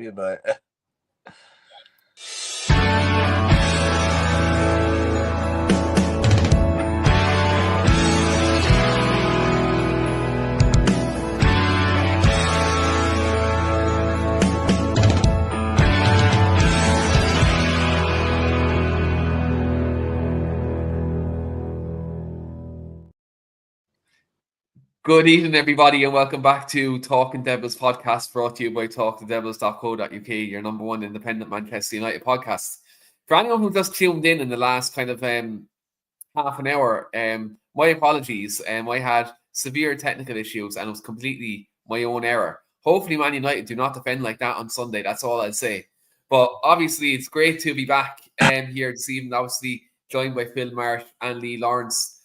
United. Good evening, everybody, and welcome back to Talking Devils podcast, brought to you by talkthedevils.co.uk, your number one independent Manchester United podcast. For anyone who just tuned in the last kind of half an hour, my apologies. I had severe technical issues, and it was completely my own error. Hopefully, Man United do not defend like that on Sunday. That's all I'll say. But obviously, it's great to be back here this evening. Obviously, joined by Phil Marsh and Lee Lawrence.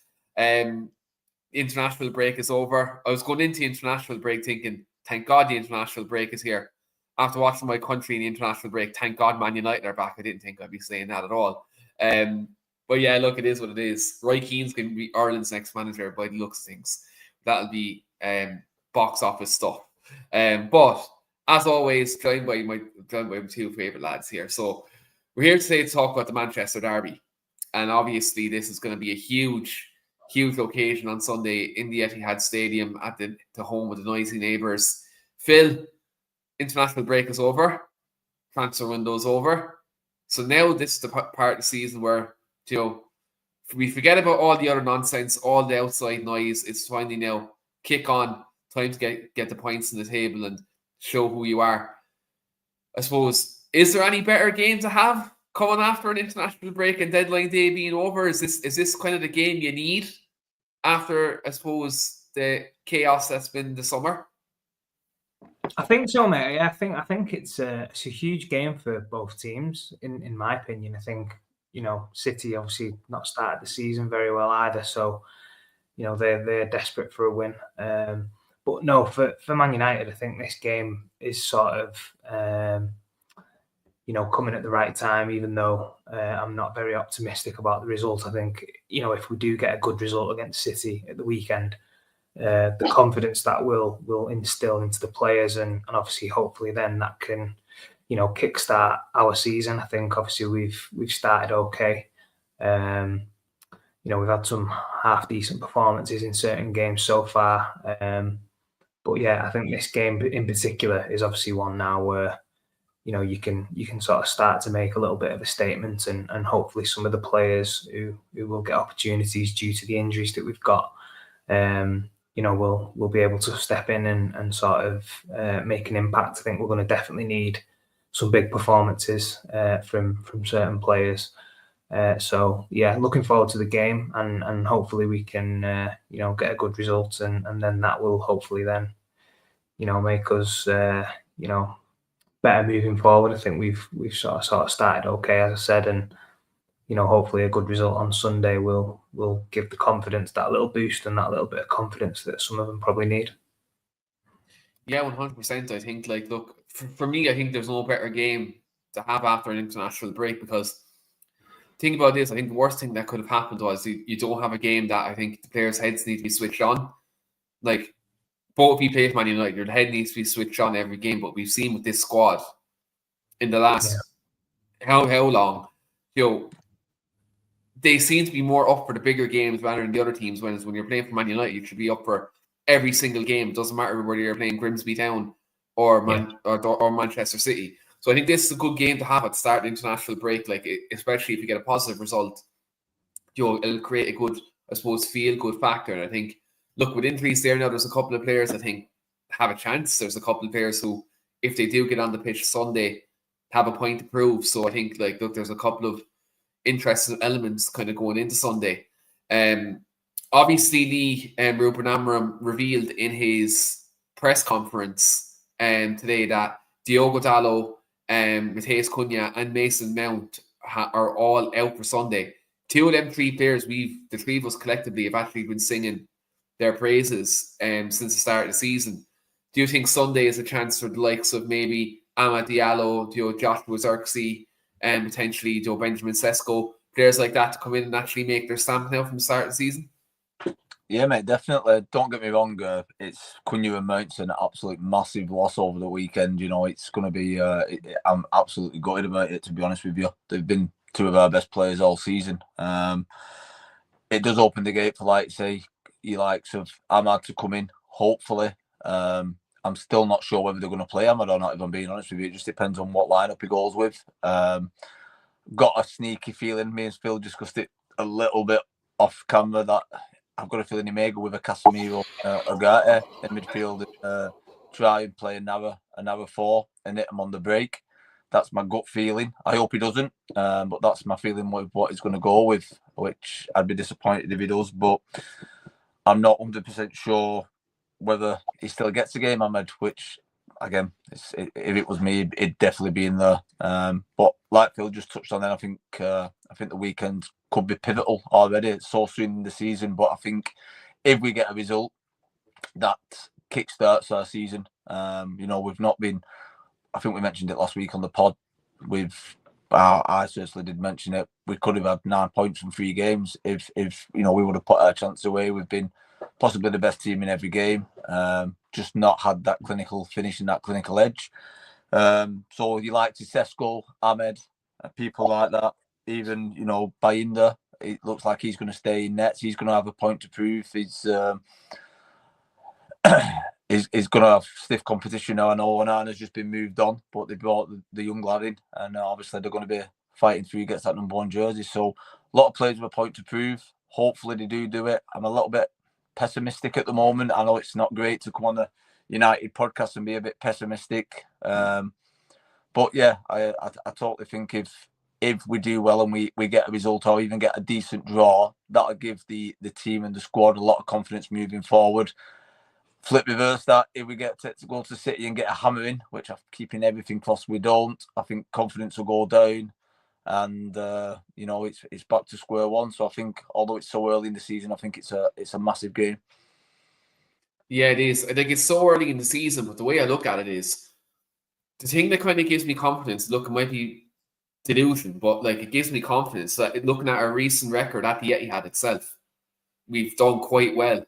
International break is over. I was going into the international break thinking, thank God the international break is here. After watching my country in the international break, thank God Man United are back. I didn't think I'd be saying that at all. But yeah, look, it is what it is. Roy Keane's going to be Ireland's next manager by the looks of things. That'll be box office stuff. But as always, joined by my two favourite lads here. So we're here today to talk about the Manchester Derby. And obviously this is going to be a huge occasion on Sunday in the Etihad Stadium at the home of the noisy neighbours. Phil, international break is over. Transfer window's over. So now this is the part of the season where, we forget about all the other nonsense, all the outside noise. It's finally now kick on. Time to get the points on the table and show who you are. I suppose, is there any better game to have coming after an international break and deadline day being over? Is this kind of the game you need after, I suppose, the chaos that's been the summer? I think so, mate. I think it's a huge game for both teams, in my opinion. I think, City obviously not started the season very well either, so they're desperate for a win. But no, for Man United, I think this game is sort of coming at the right time, even though I'm not very optimistic about the result. I think, if we do get a good result against City at the weekend, the confidence that will instill into the players and obviously hopefully then that can, kickstart our season. I think obviously we've started okay. We've had some half decent performances in certain games so far. But yeah, I think this game in particular is obviously one now where you can sort of start to make a little bit of a statement and hopefully some of the players who will get opportunities due to the injuries that we've got, will be able to step in and sort of make an impact. I think we're going to definitely need some big performances from certain players. So yeah, looking forward to the game and hopefully we can get a good result and then that will hopefully then make us better moving forward. I think we've sort of started okay, as I said, and hopefully a good result on Sunday will give the confidence that little boost and that little bit of confidence that some of them probably need. Yeah, 100%. I think, look, for me, I think there's no better game to have after an international break, because think about this. I think the worst thing that could have happened was you don't have a game that I think the players' heads need to be switched on. Like, both of you play for Man United, your head needs to be switched on every game. But we've seen with this squad in the last how long, they seem to be more up for the bigger games rather than the other teams. When you're playing for Man United, you should be up for every single game. It doesn't matter whether you're playing Grimsby Town or Manchester City. So I think this is a good game to have at the start of the international break. Especially if you get a positive result, it'll create a good, I suppose, feel-good factor. And I think, look, with injuries there now, there's a couple of players I think have a chance. There's a couple of players who, if they do get on the pitch Sunday, have a point to prove. So I think, look, there's a couple of interesting elements kind of going into Sunday. Obviously, Lee Ruben Amorim revealed in his press conference today that Diogo Dalot, Matheus Cunha and Mason Mount are all out for Sunday. Two of them three players, the three of us collectively have actually been singing their praises since the start of the season. Do you think Sunday is a chance for the likes of maybe Amad Diallo, Joshua Zirkzee, and potentially Benjamin Sesko, players like that, to come in and actually make their stamp now from the start of the season? Yeah, mate, definitely. Don't get me wrong. It's Cunha and Mount's an absolute massive loss over the weekend. You know, it's going to be. I'm absolutely gutted about it, to be honest with you. They've been two of our best players all season. It does open the gate for, like, say, the likes of Ahmad to come in, hopefully. I'm still not sure whether they're going to play Ahmad or not, if I'm being honest with you. It just depends on what lineup he goes with. Got a sneaky feeling, me and Phil discussed it a little bit off camera, that I've got a feeling he may go with a Casemiro Ugarte in midfield, try and play a narrow 4 and hit him on the break. That's my gut feeling. I hope he doesn't, but that's my feeling with what he's going to go with, which I'd be disappointed if he does. But I'm not 100% sure whether he still gets a game, Ahmed, which, again, if it was me, it'd definitely be in there. But like Phil just touched on, then I think the weekend could be pivotal already. It's so soon in the season, but I think if we get a result that kickstarts our season, we've not been. I think we mentioned it last week on the pod. I certainly did mention it. We could have had 9 points from 3 games if we would have put our chance away. We've been possibly the best team in every game, just not had that clinical finish and that clinical edge. So you like to Sesko, Ahmed, people like that. Even Bayinda, it looks like he's going to stay in nets. He's going to have a point to prove. He's going to have stiff competition now. I know Onana's just been moved on, but they brought the young lad in, and obviously they're going to be fighting through. He gets that number 1 jersey. So a lot of players with a point to prove. Hopefully they do it. I'm a little bit pessimistic at the moment. I know it's not great to come on the United podcast and be a bit pessimistic, but yeah, I totally think if we do well and we get a result or even get a decent draw, that'll give the team and the squad a lot of confidence moving forward. Flip reverse that, if we get to go to City and get a hammering, which I'm keeping everything crossed we don't, I think confidence will go down, and it's back to square one. So I think, although it's so early in the season, I think it's a massive game. Yeah, it is. I think it's so early in the season, but the way I look at it is, the thing that kind of gives me confidence, look, it might be delusion, but like, it gives me confidence that looking at our recent record at the Etihad itself, we've done quite well.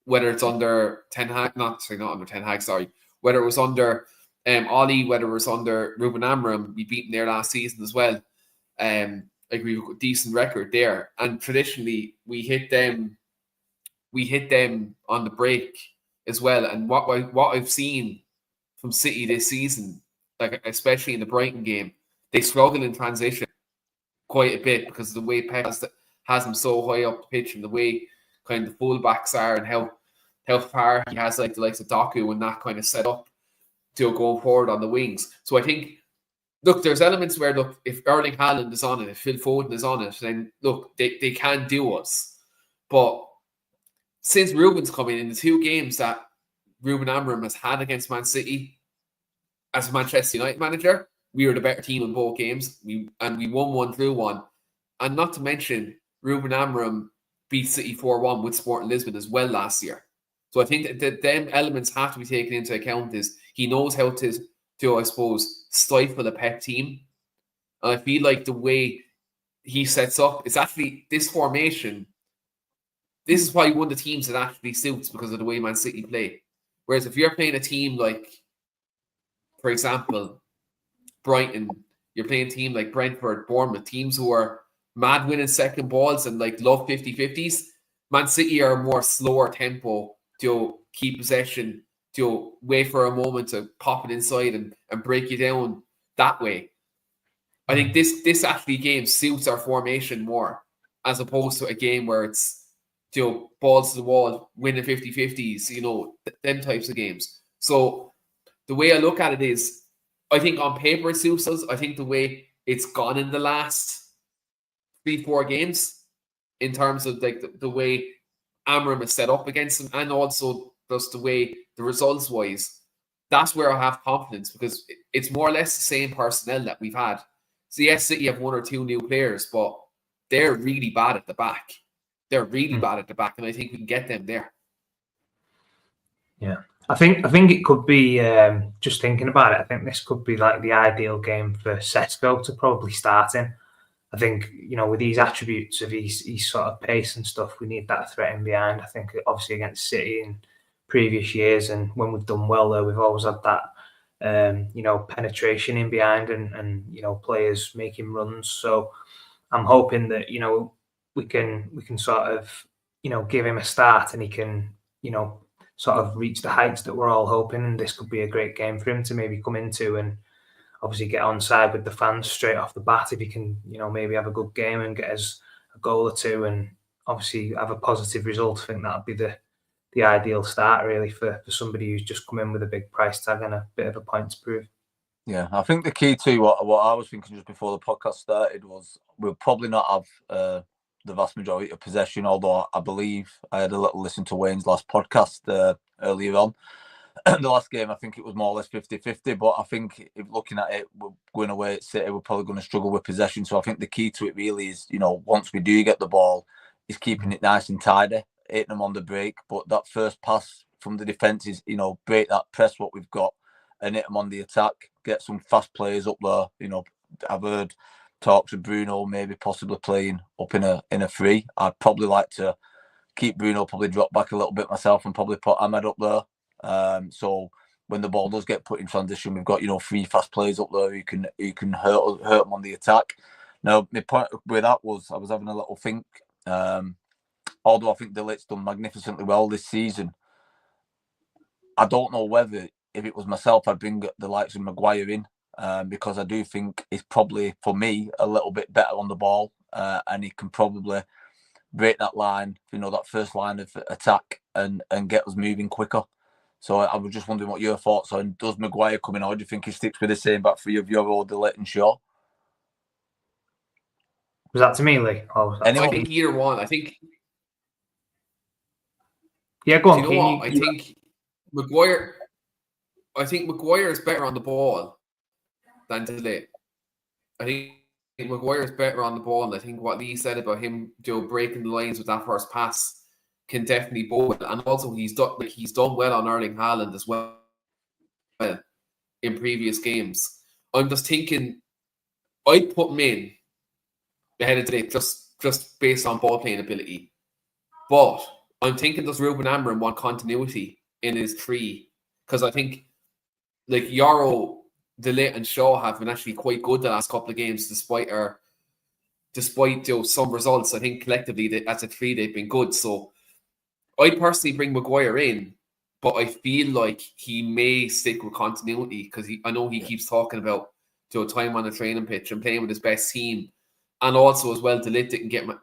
Whether it's under Ten Hag, not under Ten Hag, sorry. Whether it was under Ollie, whether it was under Ruben Amorim, we beat them there last season as well. Like, we've got a decent record there, and traditionally we hit them on the break as well. And what I've seen from City this season, like especially in the Brighton game, they struggle in transition quite a bit because of the way Pep has them so high up the pitch, and the way kind of the fullbacks are, and how far he has like the likes of Doku and that kind of set up to going forward on the wings. So I think, look, there's elements where, look, if Erling Haaland is on it, if Phil Foden is on it, then look, they can do us. But since Ruben's coming in, the 2 games that Ruben Amorim has had against Man City as a Manchester United manager, we were the better team in both games. We won 1, drew 1. And not to mention, Ruben Amorim beat City 4-1 with Sporting Lisbon as well last year. So I think that them elements have to be taken into account. Is he knows how to I suppose, stifle a Pep team. And I feel like the way he sets up, it's actually this formation. This is probably one of the teams that actually suits because of the way Man City play. Whereas if you're playing a team like, for example, Brighton, you're playing a team like Brentford, Bournemouth, teams who are mad winning second balls and like love 50-50s. Man City are more slower tempo to keep possession, to wait for a moment to pop it inside and break you down that way. I think this actually game suits our formation more, as opposed to a game where it's balls to the wall, winning 50-50s, them types of games. So the way I look at it is, I think on paper it suits us. I think the way it's gone in the last 3-4 games, in terms of like the way Amorim is set up against them, and also just the way the results wise, that's where I have confidence, because it's more or less the same personnel that we've had. So yes, City have 1 or 2 new players, but they're really bad at the back. They're really bad at the back, and I think we can get them there. Yeah, I think it could be, just thinking about it, I think this could be like the ideal game for Sesko to probably start in. I think, with these attributes of his sort of pace and stuff, we need that threat in behind. I think obviously against City in previous years, and when we've done well there, we've always had that penetration in behind and players making runs. So I'm hoping that we can sort of give him a start and he can sort of reach the heights that we're all hoping. And this could be a great game for him to maybe come into and obviously get on side with the fans straight off the bat if he can maybe have a good game and get us a goal or two and obviously have a positive result. I think that'd be the ideal start really for somebody who's just come in with a big price tag and a bit of a point to prove. Yeah, I think the key to what I was thinking just before the podcast started was we'll probably not have the vast majority of possession, although I believe I had a little listen to Wayne's last podcast earlier on. The last game, I think it was more or less 50-50, but I think if looking at it, we're going away at City, we're probably going to struggle with possession. So I think the key to it really is, once we do get the ball, is keeping it nice and tidy, hitting them on the break. But that first pass from the defence is, break that press what we've got and hit them on the attack, get some fast players up there. I've heard talks of Bruno maybe possibly playing up in a free. I'd probably like to keep Bruno, probably drop back a little bit myself and probably put Ahmed up there. So when the ball does get put in transition, we've got 3 fast players up there who can hurt them on the attack. Now, my point with that was I was having a little think. Although I think De Ligt's done magnificently well this season, I don't know whether if it was myself I'd bring the likes of Maguire in because I do think he's probably for me a little bit better on the ball and he can probably break that line, that first line of attack and get us moving quicker. So I was just wondering what your thoughts are. Does Maguire come in, or do you think he sticks with the same back three of your old De Ligt and Shaw? Was that to me, Lee? I think either one. Yeah, go on. You know what? I think Maguire is better on the ball than De Ligt. I think Maguire is better on the ball, and I think what Lee said about him, breaking the lines with that first pass can definitely bowl. And also he's done well on Erling Haaland as well in previous games. I'm just thinking I'd put him in ahead of De Ligt just based on ball playing ability. But I'm thinking does Ruben Amorim want continuity in his three? Because I think Yoro, De Ligt and Shaw have been actually quite good the last couple of games despite some results. I think collectively as a three they've been good. So I'd personally bring Maguire in, but I feel like he may stick with continuity because I know he keeps talking about time on the training pitch and playing with his best team, and also as well De Ligt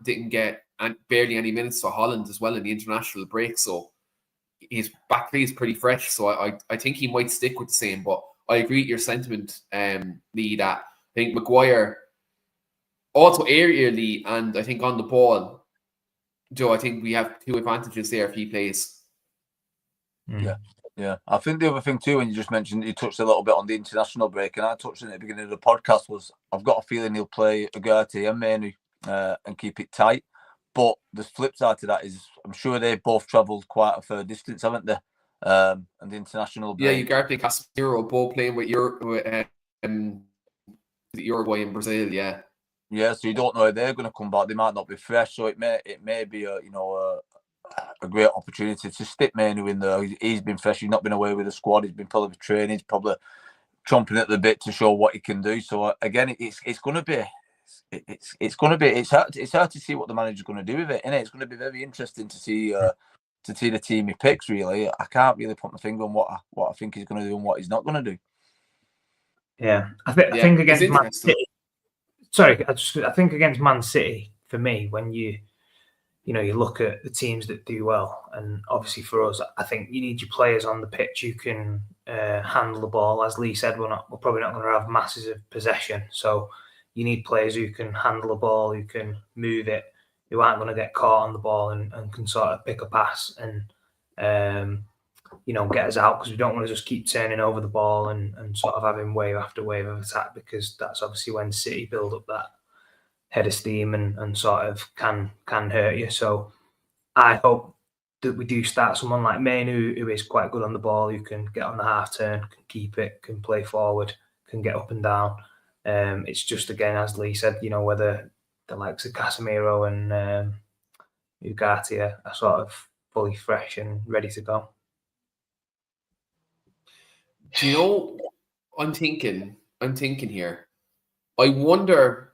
didn't get barely any minutes for Holland as well in the international break, so his back three is pretty fresh. So I think he might stick with the same, but I agree with your sentiment, Lee, that I think Maguire also aerially and I think on the ball, I think we have 2 advantages there if he plays. Yeah. I think the other thing too, when you just mentioned, you touched a little bit on the international break, and I touched on it at the beginning of the podcast, was I've got a feeling he'll play Ugarte and Mainoo and keep it tight. But the flip side to that is I'm sure they've both travelled quite a fair distance, haven't they? And the international break. Yeah, Ugarte, Casemiro, both playing with Uruguay and Brazil, yeah. Yeah, so you don't know if they're going to come back. They might not be fresh, so it may be a great opportunity to stick Mainoo in there. He's been fresh. He's not been away with the squad. He's been probably training. He's probably chomping at the bit to show what he can do. So again, it's going to be it's hard to see what the manager's going to do with it. Isn't it? It's going to be very interesting to see the team he picks. Really, I can't really put my finger on what I think he's going to do and what he's not going to do. Yeah, I think against Man City. Sorry, I think against Man City, for me, when you look at the teams that do well, and obviously for us, I think you need your players on the pitch who can handle the ball. As Lee said, we're probably not going to have masses of possession, so you need players who can handle the ball, who can move it, who aren't going to get caught on the ball and can sort of pick a pass and get us out, because we don't want to just keep turning over the ball and sort of having wave after wave of attack, because that's obviously when City build up that head of steam and sort of can hurt you. So I hope that we do start someone like Mainoo, who is quite good on the ball, who can get on the half turn, can keep it, can play forward, can get up and down. It's just, again, as Lee said, whether the likes of Casemiro and Ugarte are sort of fully fresh and ready to go. Do you know? I'm thinking here. I wonder,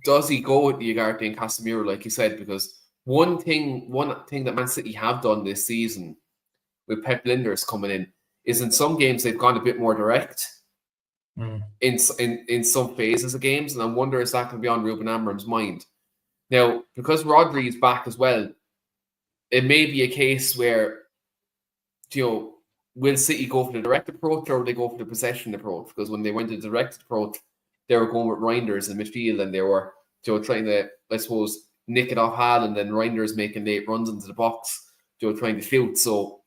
does he go with Ugarte and Casemiro, like you said? Because one thing that Man City have done this season with Pep Linders coming in is in some games they've gone a bit more direct in some phases of games, and I wonder is that going to be on Ruben Amorim's mind now because Rodri is back as well. It may be a case where, you know, will City go for the direct approach or will they go for the possession approach? Because when they went to the direct approach, they were going with Reinders in midfield and they were, you know, trying to, I suppose, nick it off Haaland, and Reinders making late runs into the box, you know, trying to shoot. So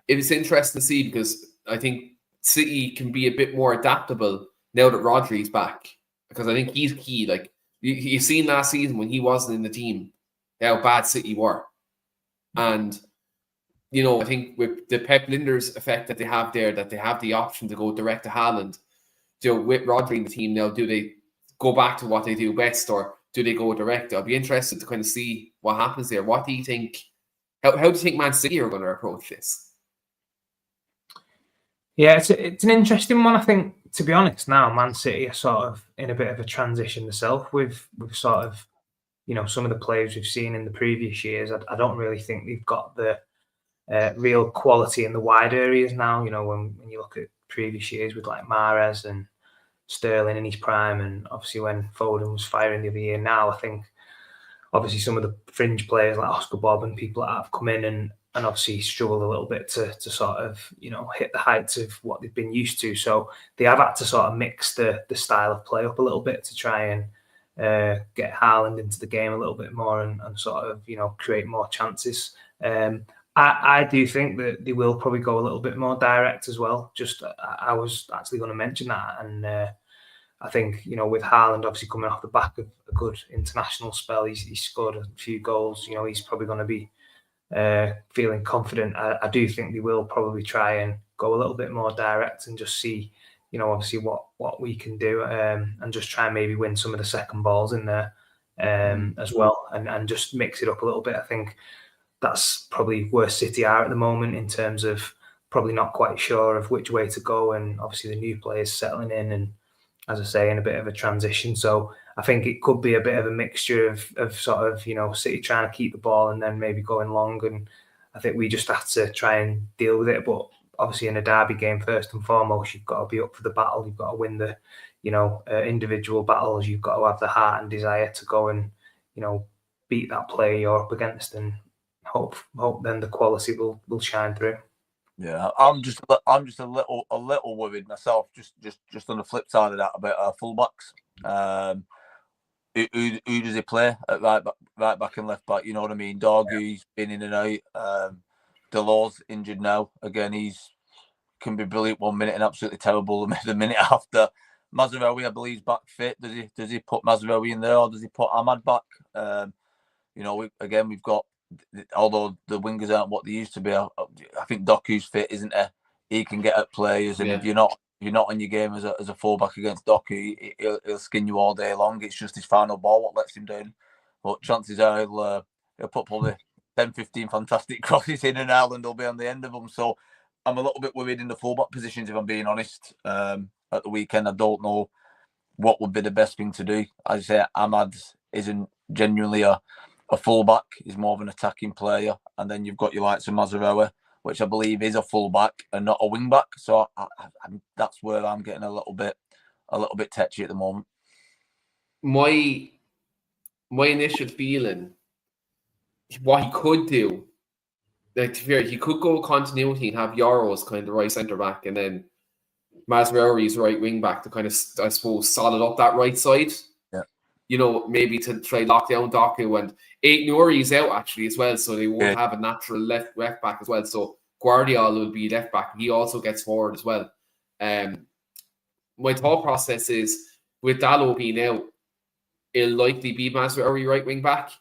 it was interesting to see because I think City can be a bit more adaptable now that Rodri's back, because I think he's key. Like you've seen last season when he wasn't in the team, how bad City were. And, you know, I think with the Pep Linders effect that they have there, that they have the option to go direct to Haaland, you know, with Rodri in the team now, do they go back to what they do best or do they go direct? I'll be interested to kind of see what happens there. What do you think? How do you think Man City are going to approach this? Yeah, it's an interesting one. I think, to be honest, now Man City are sort of in a bit of a transition themselves. We've sort of, you know, some of the players we've seen in the previous years. I don't really think they've got the real quality in the wide areas now. You know, when you look at previous years with like Mahrez and Sterling in his prime, and obviously when Foden was firing the other year. Now I think obviously some of the fringe players like Oscar Bob and people that have come in and obviously struggled a little bit to sort of, you know, hit the heights of what they've been used to. So they have had to sort of mix the style of play up a little bit to try and get Haaland into the game a little bit more and sort of, you know, create more chances. I do think that they will probably go a little bit more direct as well. Just I was actually going to mention that, and I think, you know, with Haaland obviously coming off the back of a good international spell, he's scored a few goals. You know, he's probably going to be feeling confident. I do think they will probably try and go a little bit more direct and just see, you know, obviously what we can do, and just try and maybe win some of the second balls in there as well, and just mix it up a little bit. I think that's probably where City are at the moment in terms of probably not quite sure of which way to go, and obviously the new players settling in and, as I say, in a bit of a transition. So I think it could be a bit of a mixture of sort of, you know, City trying to keep the ball and then maybe going long, and I think we just have to try and deal with it. But obviously in a derby game, first and foremost, you've got to be up for the battle. You've got to win the, you know, individual battles. You've got to have the heart and desire to go and, you know, beat that player you're up against, and hope then the quality will shine through. Yeah, I'm just a little worried myself. Just on the flip side of that, about fullbacks. Who does he play at right back and left back? You know what I mean? Dorgu's been in and out. Delors injured now. Again, can be brilliant one minute and absolutely terrible the minute after. Mazraoui, I believe, is back fit. Does he put Mazraoui in there, or does he put Ahmad back? You know, we've got, although the wingers aren't what they used to be, I think Doku's fit, isn't he? He can get at players, and if you're not in your game as a fullback against Doku, he'll skin you all day long. It's just his final ball what lets him down. But chances are he'll put probably 10, 15 fantastic crosses in, and Ireland will be on the end of them. So I'm a little bit worried in the fullback positions, if I'm being honest. At the weekend, I don't know what would be the best thing to do. As I say, Ahmad isn't genuinely a fullback. He's more of an attacking player. And then you've got your likes of Mazraoui, which I believe is a fullback and not a wing back. So that's where I'm getting a little bit touchy at the moment. My initial feeling, what he could do, like, he could go continuity and have Euros kind of right centre back, and then Mazraoui's right wing back to kind of, I suppose, solid up that right side. Yeah. You know, maybe to try lock down Doku, and Nouri's out actually as well, so they won't have a natural left back as well. So Guardiola will be left back. He also gets forward as well. My thought process is, with Dalot being out, it'll likely be Mazraoui right wing back,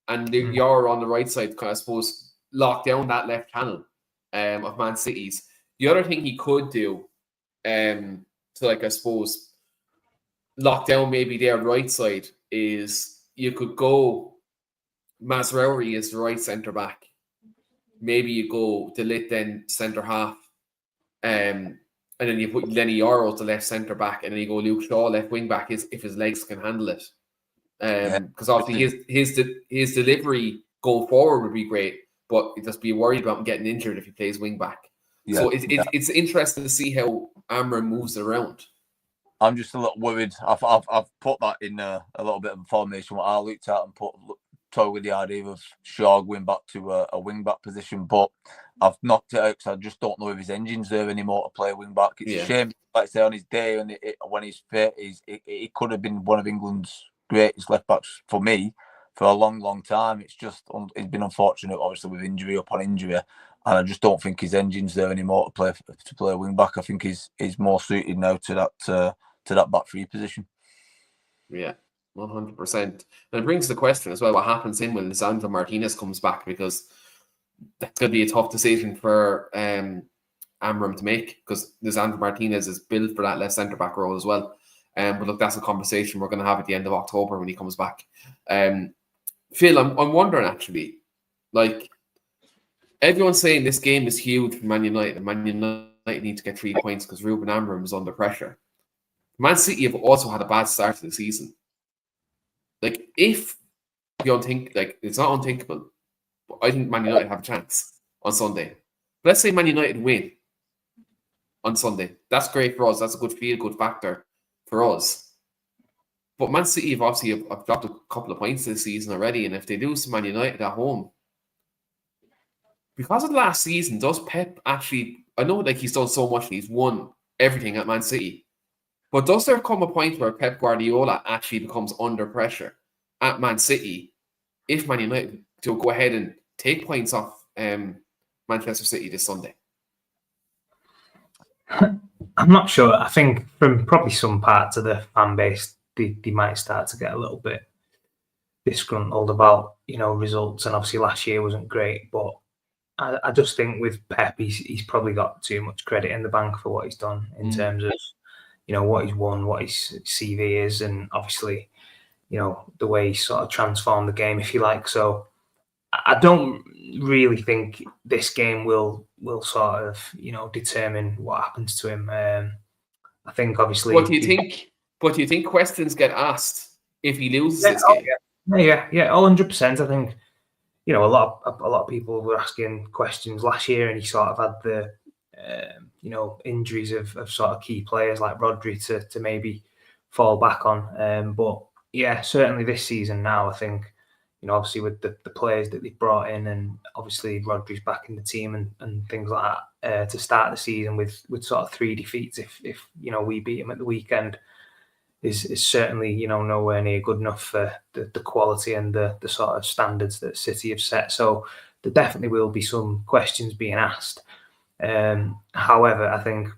and you're on the right side, I suppose, lock down that left channel of Man City's. The other thing he could do, to, like, I suppose, lock down maybe their right side, is you could go Mazraoui as the right centre back. Maybe you go De Ligt then centre half, and then you put Lenny Yoro as the left centre back, and then you go Luke Shaw left wing back if his legs can handle it. Because obviously his delivery going forward would be great, but you just be worried about him getting injured if he plays wing back. Yeah, so it's interesting to see how Amram moves it around. I'm just a little worried. I've put that in a little bit of a formation what I looked at and toyed with the idea of Shaw going back to a wing back position, but I've knocked it out because I just don't know if his engine's there anymore to play wing back. It's a shame, like I say, on his day and when he's fit, he could have been one of England's greatest left backs for me for a long, long time. It's been unfortunate, obviously, with injury upon injury, and I just don't think his engine's there anymore to play wing back. I think he's more suited now to that back three position. Yeah, 100%. And it brings the question as well: what happens when Lisandro Martinez comes back? Because that's going to be a tough decision for Amram to make, because Lisandro Martinez is built for that left centre back role as well. But look, that's a conversation we're going to have at the end of October when he comes back. Phil, I'm wondering actually, like, everyone's saying this game is huge for Man United, and Man United need to get 3 points because Ruben Amorim is under pressure. Man City have also had a bad start to the season. Like, if you think, like, it's not unthinkable, but I think Man United have a chance on Sunday. Let's say Man United win on Sunday. That's great for us. That's a good feel-good factor for us. But Man City have obviously dropped a couple of points this season already, and if they lose to Man United at home, because of last season, does Pep actually, I know like he's done so much and he's won everything at Man City, but does there come a point where Pep Guardiola actually becomes under pressure at Man City if Man United to go ahead and take points off Manchester City this Sunday? I'm not sure. I think from probably some parts of the fan base, they might start to get a little bit disgruntled about, results. And obviously last year wasn't great, but I just think with Pep, he's probably got too much credit in the bank for what he's done in terms of, what he's won, what his CV is, and obviously, the way he sort of transformed the game, if you like. So I don't really think this game will sort of, determine what happens to him. I think obviously. What do you think? But do you think questions get asked if he loses this game? Yeah, 100%. I think, a lot of people were asking questions last year, and he sort of had the, injuries of sort of key players like Rodri to maybe fall back on. But yeah, certainly this season now, I think, obviously with the players that they've brought in, and obviously Rodri's back in the team and things like that, to start the season with sort of 3 defeats, if we beat him at the weekend, is certainly, nowhere near good enough for the quality and the sort of standards that City have set. So there definitely will be some questions being asked. However, I think,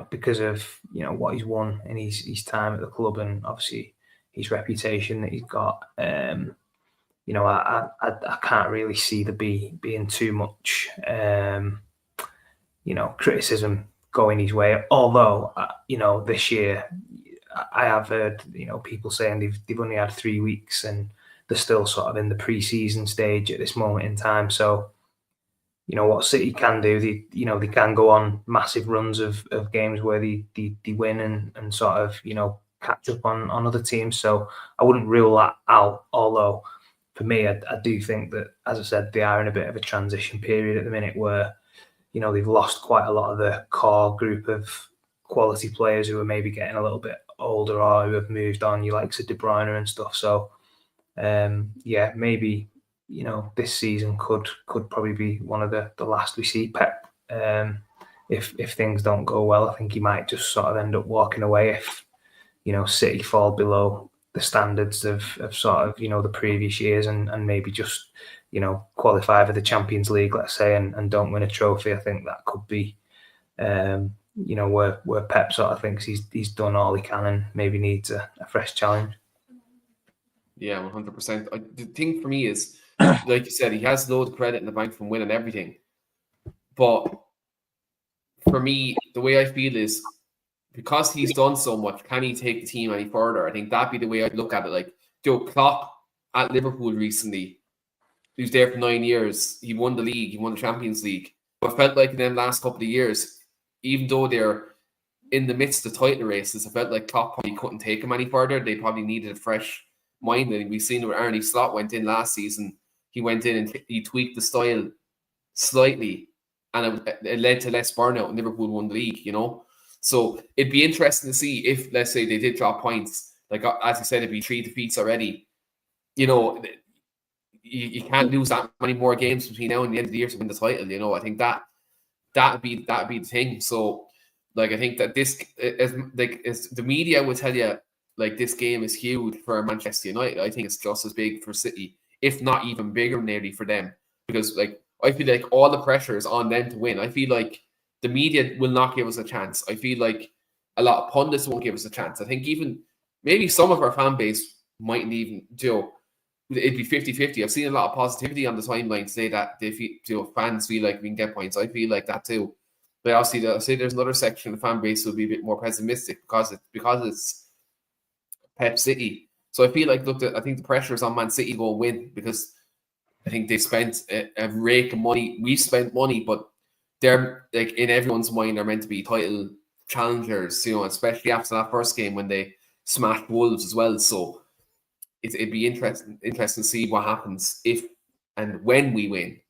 because of, what he's won in his time at the club, and obviously his reputation that he's got, I can't really see there being too much, criticism going his way. Although, this year, I have heard, people saying they've only had 3 weeks and they're still sort of in the pre-season stage at this moment in time. So, what City can do, they can go on massive runs of games where they win and sort of, catch up on other teams. So I wouldn't rule that out. Although for me, I do think that, as I said, they are in a bit of a transition period at the minute where, they've lost quite a lot of the core group of quality players who are maybe getting a little bit older or who have moved on, you likes of De Bruyne and stuff. So, maybe, this season could probably be one of the last we see Pep. If things don't go well, I think he might just sort of end up walking away if, City fall below the standards of sort of, the previous years and maybe just, qualify for the Champions League, let's say, and don't win a trophy. I think that could be, where Pep sort of thinks he's done all he can and maybe needs a fresh challenge. Yeah, 100%. The thing for me is, like you said, he has loads of credit in the bank from winning everything. But for me, the way I feel is, because he's done so much, can he take the team any further? I think that'd be the way I'd look at it. Like, Klopp at Liverpool recently, he was there for 9 years. He won the league. He won the Champions League. But I felt like in them last couple of years, even though they're in the midst of title races, I felt like Klopp probably couldn't take him any further. They probably needed a fresh mind. And we've seen where Arne Slot went in last season. He went in and he tweaked the style slightly, and it led to less burnout, and Liverpool won the league, you know? So it'd be interesting to see if, let's say, they did drop points. Like, as I said, it'd be 3 defeats already. You know, you can't lose that many more games between now and the end of the year to win the title. You know, I think that'd be the thing. So, like, I think that this is the media would tell you like this game is huge for Manchester United. I think it's just as big for City, if not even bigger, nearly for them, because like I feel like all the pressure is on them to win. I feel like the media will not give us a chance. I feel like a lot of pundits won't give us a chance. I think even maybe some of our fan base mightn't even do. It'd be 50-50. I've seen a lot of positivity on the timeline say that they feel, fans feel like we can get points. I feel like that too. But obviously, I'll say there's another section of the fan base who will be a bit more pessimistic because it's Pep City. So I feel like, I think the pressure is on Man City to go and win, because I think they spent a rake of money. We've spent money, but they're like in everyone's mind, they're meant to be title challengers, you know, especially after that first game when they smashed Wolves as well. So it'd be interesting to see what happens if and when we win.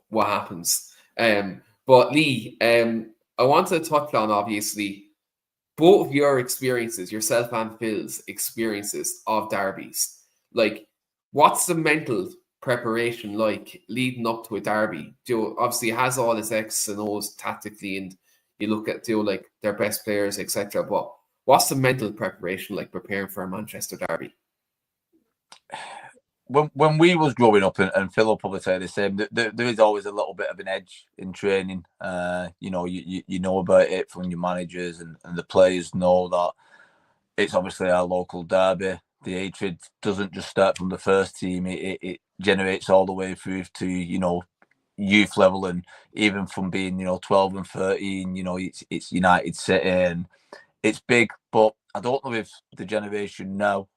What happens. But Lee, I want to touch on, obviously, both of your experiences, yourself and Phil's experiences of derbies. Like, what's the mental preparation like leading up to a derby? Obviously it has all its X's and O's tactically, and you look at like their best players, etc. But what's the mental preparation like preparing for a Manchester derby? When we was growing up, and Phil will probably say the same, there is always a little bit of an edge in training. You know about it from your managers, and the players know that it's obviously our local derby. The hatred doesn't just start from the first team; it generates all the way through to youth level, and even from being 12 and 13. It's United City, and it's big. But I don't know if the generation now.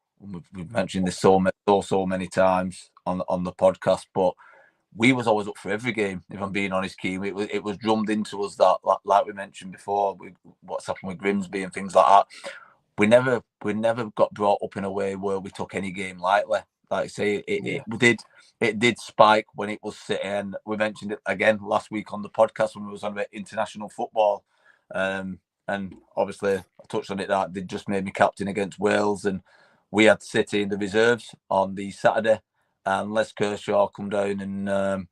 We've mentioned this so many times on the podcast, but we was always up for every game. If I'm being honest, Keane, it was drummed into us that, like we mentioned before, what's happened with Grimsby and things like that. We never got brought up in a way where we took any game lightly. Like I say, it did spike when it was City, and we mentioned it again last week on the podcast when we was on about international football. And obviously I touched on it that they just made me captain against Wales, and we had City in the reserves on the Saturday, and Les Kershaw come down and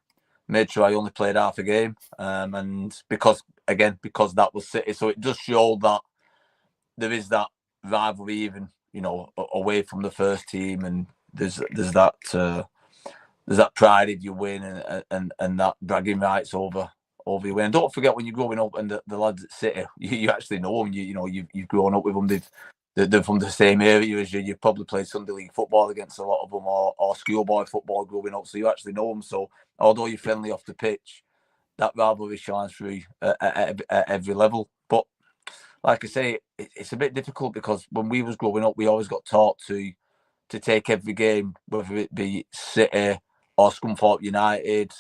made sure I only played half a game. And because that was City, so it does show that there is that rivalry, even away from the first team, and there's that pride if you win, and that bragging rights over your win. And don't forget, when you're growing up and the lads at City, you actually know them. You've grown up with them. They're from the same area as you. You probably played Sunday league football against a lot of them, or schoolboy football growing up, so you actually know them. So although you're friendly off the pitch, that rivalry shines through at every level. But like I say, it's a bit difficult, because when we was growing up, we always got taught to take every game, whether it be City or Scunthorpe United.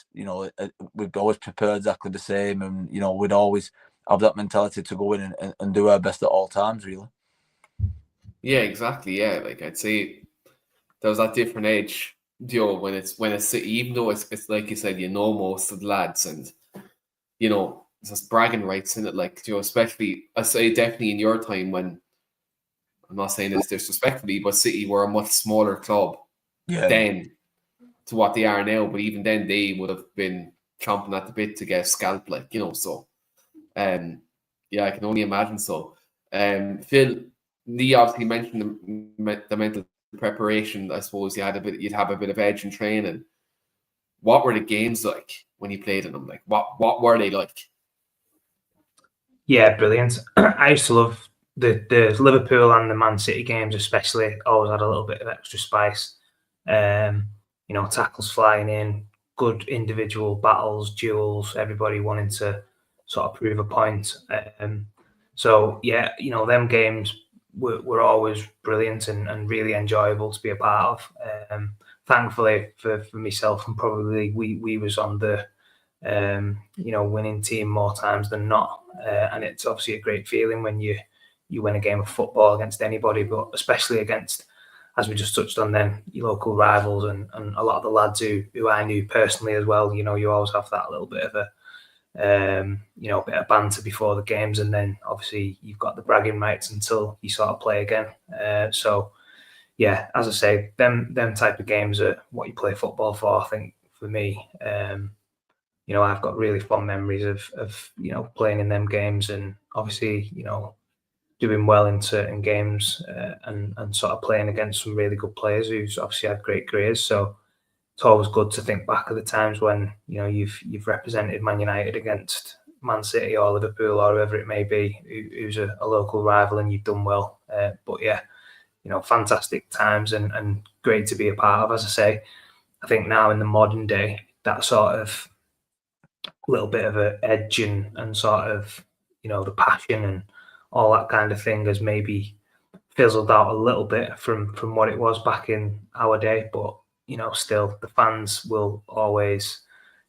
We'd always prepare exactly the same, and we'd always have that mentality to go in and do our best at all times, really. Yeah, exactly. Yeah, like I'd say there was that different edge, when it's City, even though it's like you said, most of the lads, and it's just bragging rights in it, like especially I say definitely in your time, when I'm not saying this disrespectfully, but City were a much smaller club then to what they are now. But even then, they would have been chomping at the bit to get scalped, So, I can only imagine. So, Phil, Lee obviously mentioned the mental preparation. I suppose you'd have a bit of edge in training. What were the games like when you played in them? Like, what were they like? Yeah, brilliant. I used to love the Liverpool and the Man City games, especially. Always had a little bit of extra spice. Tackles flying in, good individual battles, duels, everybody wanting to sort of prove a point. So yeah, them games were always brilliant and really enjoyable to be a part of. Thankfully for myself, and probably we was on the winning team more times than not, and it's obviously a great feeling when you win a game of football against anybody, but especially against, as we just touched on then, your local rivals and a lot of the lads who I knew personally as well. You always have that little bit of a bit of banter before the games, and then obviously you've got the bragging rights until you sort of play again. So yeah, as I say, them type of games are what you play football for. I think for me, I've got really fond memories of playing in them games, and obviously doing well in certain games, and sort of playing against some really good players who's obviously had great careers. So it's always good to think back of the times when you've represented Man United against Man City or Liverpool or whoever it may be, who's a local rival, and you've done well. But yeah, fantastic times and great to be a part of. As I say, I think now in the modern day, that sort of little bit of an edge and sort of the passion and all that kind of thing has maybe fizzled out a little bit from what it was back in our day, but still the fans will always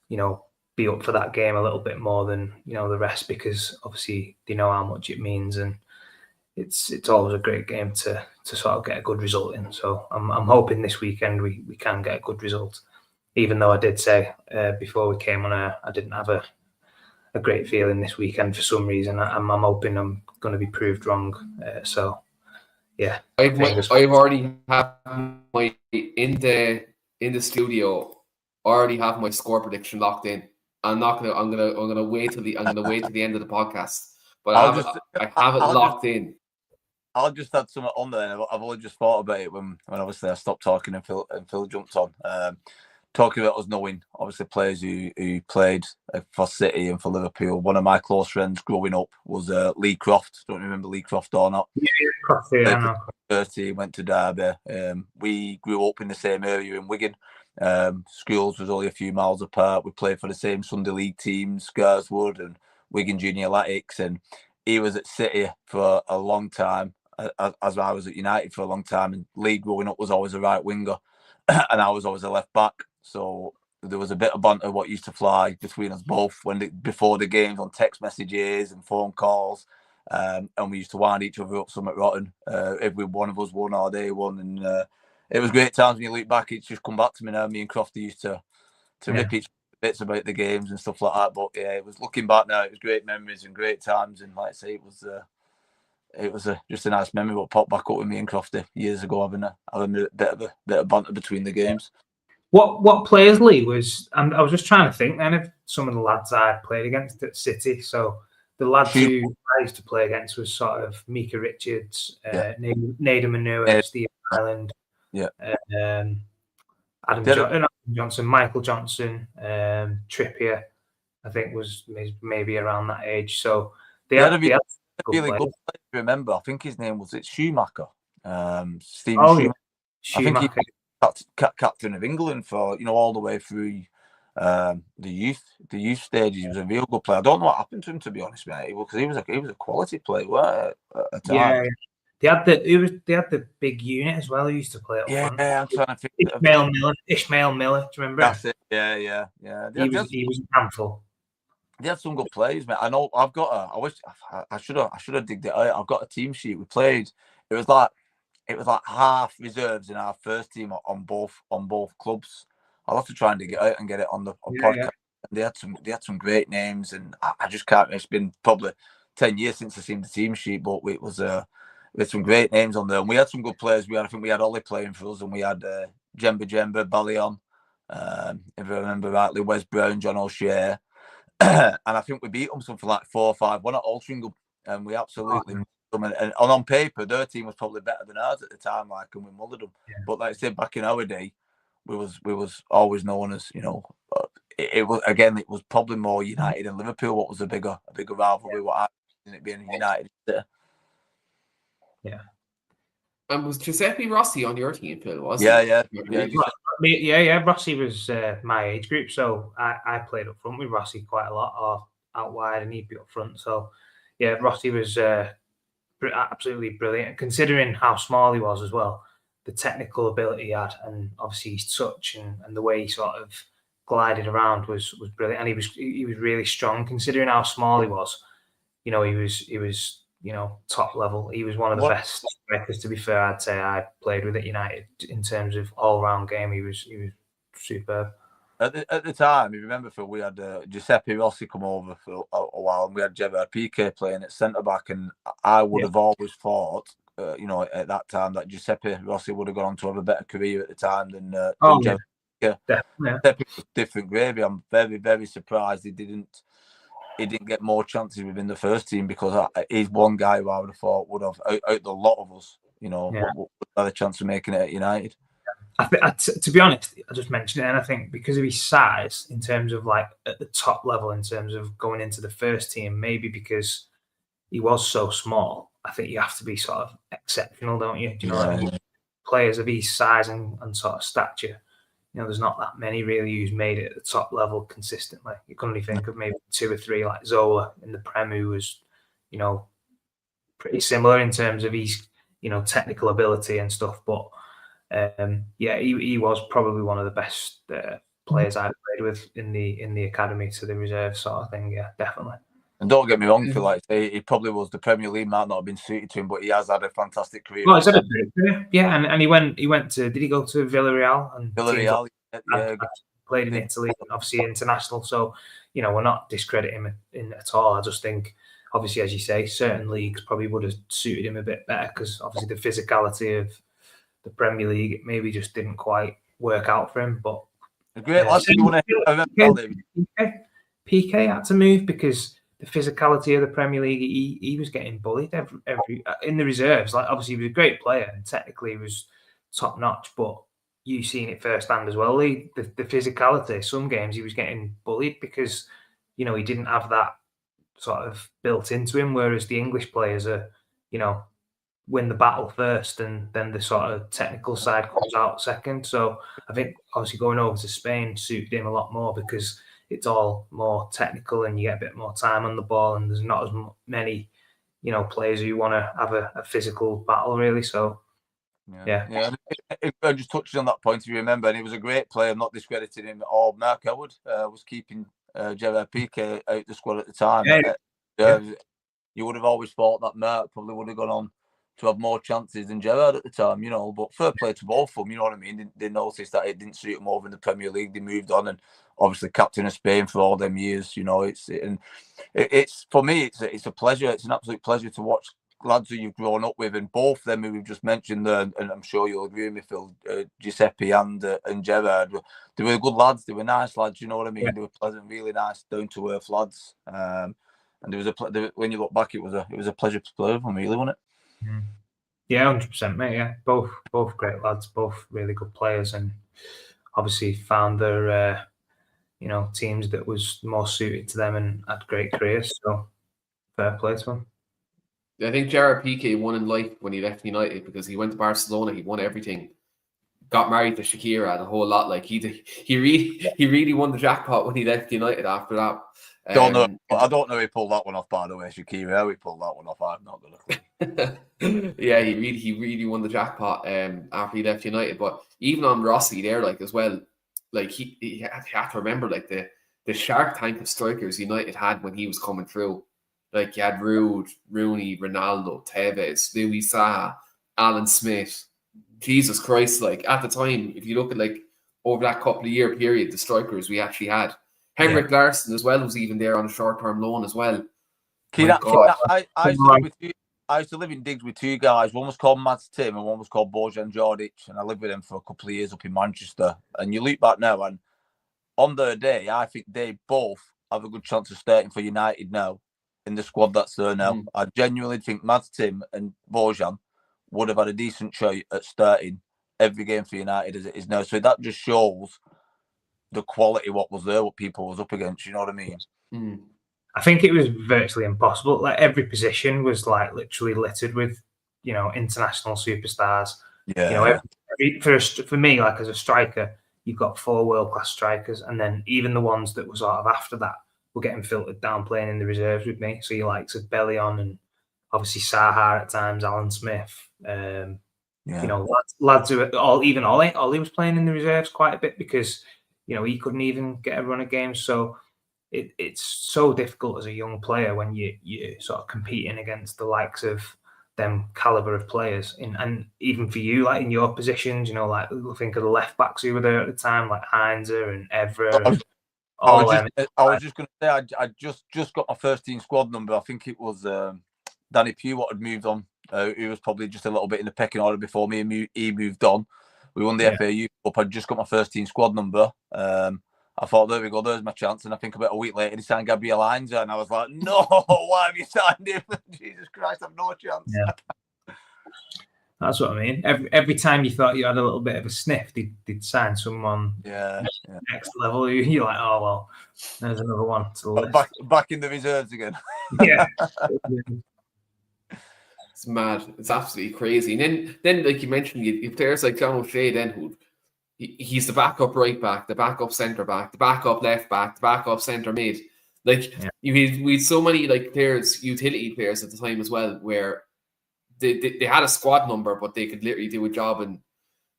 be up for that game a little bit more than the rest, because obviously they know how much it means, and it's always a great game to sort of get a good result in. So I'm hoping this weekend we can get a good result, even though I did say before we came on air I didn't have a great feeling this weekend for some reason. I'm hoping I'm going to be proved wrong. So yeah, I've already have my in the studio. Already have my score prediction locked in. I'm gonna wait till the end of the podcast. But I have it locked in. I'll just add something on there. I've only just thought about it when obviously I stopped talking and Phil jumped on. Talking about us knowing obviously players who played for City and for Liverpool. One of my close friends growing up was Lee Croft. Don't you remember Lee Croft or not? Yeah, I know. 30, went to Derby. We grew up in the same area in Wigan. Schools was only a few miles apart. We played for the same Sunday League teams, Scarswood and Wigan Junior Athletics, and he was at City for a long time, as I was at United for a long time. And Lee growing up was always a right winger, and I was always a left back. So there was a bit of banter what used to fly between us both before the games on text messages and phone calls. And we used to wind each other up somewhat rotten. Every one of us won or they won, and it was great times. When you look back, it's just come back to me now. Me and Crofty used to rip each bits about the games and stuff like that. But yeah, it was looking back now. It was great memories and great times. And like I say, it was just a nice memory. What popped back up with me and Crofty years ago, having a bit of banter between the games. What players, Lee, was? And I was just trying to think then of some of the lads I played against at City. So the lads who I used to play against was sort of Mika Richards, Nader Mainoo, Steve Ireland, Adam Johnson, Michael Johnson, Trippier, I think was maybe around that age. So they had really good player. Remember, I think his name was Schumacher. Stephen Schumacher. Schumacher. I think he captain of England for all the way through the youth stages. He was a real good player. I don't know what happened to him, to be honest, mate, because he was a quality player at the time. Yeah, they had the big unit as well. Who used to play up front. Yeah, I'm trying to think. Ishmael Miller, do you remember? That's it. Yeah. He was a handful. They had some good players, mate. I know. I wish I should have digged it out. I've got a team sheet we played. It was like half reserves in our first team on both clubs. I'll have to try and dig it out and get it on the podcast. Yeah. They had some great names, and I just can't. It's been probably 10 years since I've seen the team sheet, but it was with some great names on there, and we had some good players. I think we had Ollie playing for us, and we had Jemba, Ballion, if I remember rightly, Wes Brown, John O'Shea, and I think we beat them something like 4-5. We're not Altrincham, and we absolutely. And on paper, their team was probably better than ours at the time, and we mullered them. Yeah. But like I said, back in our day, we was always known as it was probably more United and Liverpool. What was a bigger rivalry? What I think it being United. Yeah. And was Giuseppe Rossi on your team, Phil? Was he? Yeah. Rossi was my age group, so I played up front with Rossi quite a lot, or out wide, and he'd be up front. So yeah, Rossi was. absolutely brilliant. Considering how small he was as well, the technical ability he had, and obviously his touch and the way he sort of glided around was brilliant. And he was really strong considering how small he was. He was top level. He was one of the best strikers. To be fair, I'd say I played with at United in terms of all round game. He was superb. At the time, if you remember, Phil, we had Giuseppe Rossi come over for a while, and we had Gerard Piqué playing at centre back, and I would have always thought, at that time, that Giuseppe Rossi would have gone on to have a better career at the time than Gerard Piqué. Giuseppe was different gravy. I'm very, very surprised he didn't get more chances within the first team, because he's one guy who I would have thought would have, out the lot of us, would have a chance of making it at United. To be honest, I just mentioned it, and I think because of his size, in terms of like at the top level, in terms of going into the first team, maybe because he was so small, I think you have to be sort of exceptional, don't you? Do you know what I mean? Players of his size and sort of stature, there's not that many really who's made it at the top level consistently. You can only think of maybe 2 or 3, like Zola in the Prem, who was, pretty similar in terms of his, technical ability and stuff, but. He was probably one of the best players I've played with in the academy to the reserve sort of thing. Yeah, definitely. And don't get me wrong, Phil, like he probably was, the Premier League might not have been suited to him, but he has had a fantastic career. Well, he's had a great career. Yeah, and he went to. Did he go to Villarreal? And Villarreal, played in Italy, and obviously international. So we're not discrediting him at all. I just think, obviously, as you say, certain leagues probably would have suited him a bit better, because obviously the physicality of the Premier League maybe just didn't quite work out for him. But a great lad. Piqué had to move because the physicality of the Premier League, he was getting bullied every in the reserves. Like, obviously he was a great player and technically he was top notch, but you've seen it firsthand as well. The physicality, some games he was getting bullied because he didn't have that sort of built into him, whereas the English players are win the battle first, and then the sort of technical side comes out second. So I think obviously going over to Spain suited him a lot more, because it's all more technical and you get a bit more time on the ball, and there's not as many players who want to have a physical battle, really. So yeah. I just touched on that point, if you remember, and he was a great player. I'm not discrediting him at all. Mark Howard was keeping Gerard Piqué out the squad at the time. You would have always thought that Mark probably would have gone on to have more chances than Gerard at the time, but fair play to both of them, you know what I mean? They noticed that it didn't suit them over in the Premier League. They moved on, and obviously captain of Spain for all them years, it's for me, it's a pleasure. It's an absolute pleasure to watch lads who you've grown up with, and both of them who we've just mentioned there, and I'm sure you'll agree with me, Phil, Giuseppe and Gerard, they were good lads. They were nice lads, you know what I mean? They were pleasant, really nice, down to earth lads. And there was when you look back, it was a pleasure to play with them, really, wasn't it? Yeah, 100%, mate. Yeah, both great lads, both really good players, and obviously found their teams that was more suited to them and had great careers. So fair play to them. I think Gerard Piqué won in life when he left United, because he went to Barcelona, he won everything, got married to Shakira and a whole lot. Like he really won the jackpot when he left United after that. I don't know if he pulled that one off, by the way, Shakira. How he pulled that one off, I've not got a clue. Yeah, he really won the jackpot after he left United. But even on Rossi there, like, as well, like he had to remember, like, the shark tank of strikers United had when he was coming through. Like, you had Rude, Rooney, Ronaldo, Tevez, Luis Saha, Alan Smith. Jesus Christ, like, at the time, if you look at, like, over that couple of year period, the strikers we actually had. Henrik Larsson as well was even there on a short-term loan as well. I used to live in digs with two guys. One was called Mads Tim and one was called Bojan Djordjic, and I lived with them for a couple of years up in Manchester. And you look back now, and on their day, I think they both have a good chance of starting for United now in the squad that's there now. I genuinely think Mads Tim and Bojan would have had a decent shot at starting every game for United as it is now. So that just shows the quality what was there, what people was up against, you know what I mean? I think it was virtually impossible. Like, every position was like literally littered with, international superstars. Yeah. For me, like, as a striker, you've got 4 world-class strikers, and then even the ones that were sort of after that were getting filtered down playing in the reserves with me. So you likes of Bellion and obviously Sahar at times, Alan Smith. You know, lads who even Ollie was playing in the reserves quite a bit because, you know, he couldn't even get a run of games. So it's so difficult as a young player when you sort of competing against the likes of them caliber of players. And even for you, like in your positions, you know, like think of the left backs who were there at the time, like Heinzer and Evra. I was just going to say, I just got my first team squad number. I think it was Danny Pugh what had moved on. He was probably just a little bit in the pecking order before me, and he moved on. We won the FAU Cup. I just got my first team squad number. I thought, there we go, there's my chance. And I think about a week later, he signed Gabriel Heinzer, and I was like, no, why have you signed him? Jesus Christ, I've no chance. Yeah. That's what I mean. Every time you thought you had a little bit of a sniff, they'd sign someone next level. You're like, oh, well, there's another one to the list. Back in the reserves again. Yeah. It's mad. It's absolutely crazy. And then like you mentioned, you players like John O'Shea then who he's the backup right back, the backup centre back, the backup left back, the backup centre mid. Like we had so many like players, utility players at the time as well, where they had a squad number, but they could literally do a job in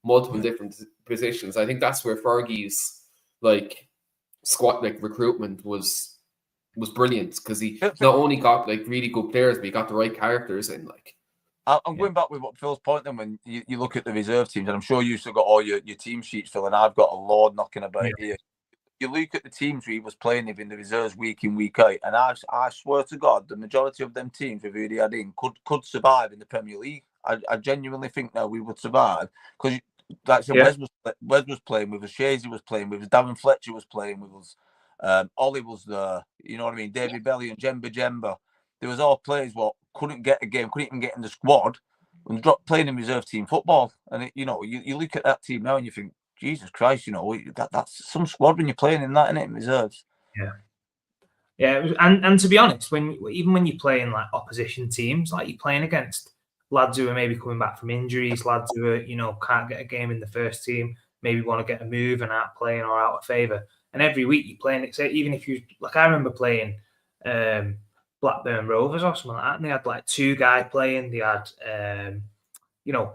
multiple different positions. I think that's where Fergie's like squad like recruitment was brilliant, because he not only got like really good players, but he got the right characters in. Like, I'm going back with what Phil's point then, when you look at the reserve teams, and I'm sure you've still got all your team sheets, Phil, and I've got a load knocking about here. You look at the teams he was playing in the reserves week in, week out, and I swear to God, the majority of them teams with who he had in could survive in the Premier League. I genuinely think now we would survive, because like Wes was playing with us, Shazy was playing with us, Darren Fletcher was playing with us, Ollie was there, you know what I mean, David Belly and Jemba. There was all players what couldn't get a game, couldn't even get in the squad, and dropped playing in reserve team football. And you look at that team now and you think, Jesus Christ, you know, that's some squad when you're playing in that, isn't it, in reserves? Yeah, and to be honest, even when you play in like opposition teams, like you're playing against lads who are maybe coming back from injuries, lads who are, you know, can't get a game in the first team, maybe want to get a move and aren't playing or out of favour. And every week you're playing it. So even if you, like, I remember playing Blackburn Rovers or something like that, and they had like two guys playing. They had, you know,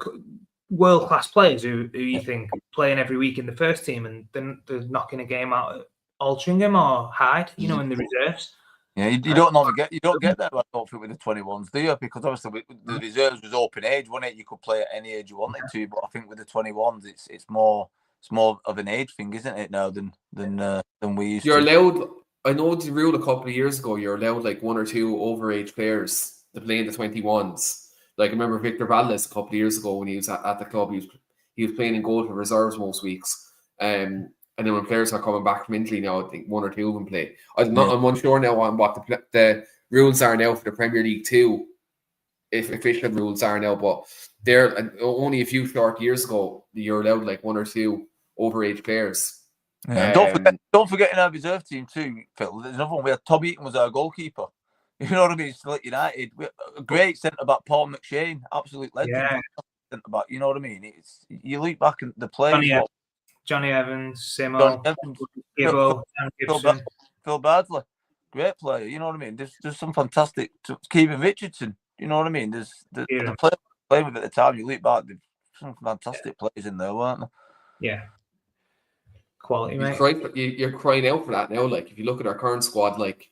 world class players who you think playing every week in the first team, and then they're knocking a game out at Altrincham or Hyde, you know, in the reserves. Yeah, you don't normally get that, I don't think, with the 21s, do you? Because obviously the reserves was open age, wasn't it? You could play at any age you wanted to, but I think with the 21s, it's more of an age thing, isn't it, now than we used to. You're to. allowed. I know the rule a couple of years ago. You're allowed like one or two overage players to play in the 21s. Like I remember Victor Valdez a couple of years ago when he was at the club. He was playing in goal for reserves most weeks. And then when players are coming back from injury now, I think one or two of them play. I'm unsure now on what the rules are now for the Premier League 2, if official rules are now, but they're only a few short years ago, you're allowed like one or two overage players. Yeah. Don't forget in our reserve team too, Phil, there's another one where Tom Eaton was our goalkeeper. You know what I mean? Still at United. A great centre back, Paul McShane, absolute legend. Yeah. Centre back, you know what I mean? It's, you look back at the players. Johnny Evans, Simo, Gibbo, Phil Bardsley, great player. You know what I mean? There's some fantastic. Kevin Richardson, you know what I mean? There's the players playing with at the time. You look back, there's some fantastic players in there, weren't there? Yeah, quality, mate. You're crying out for that now. Like if you look at our current squad, like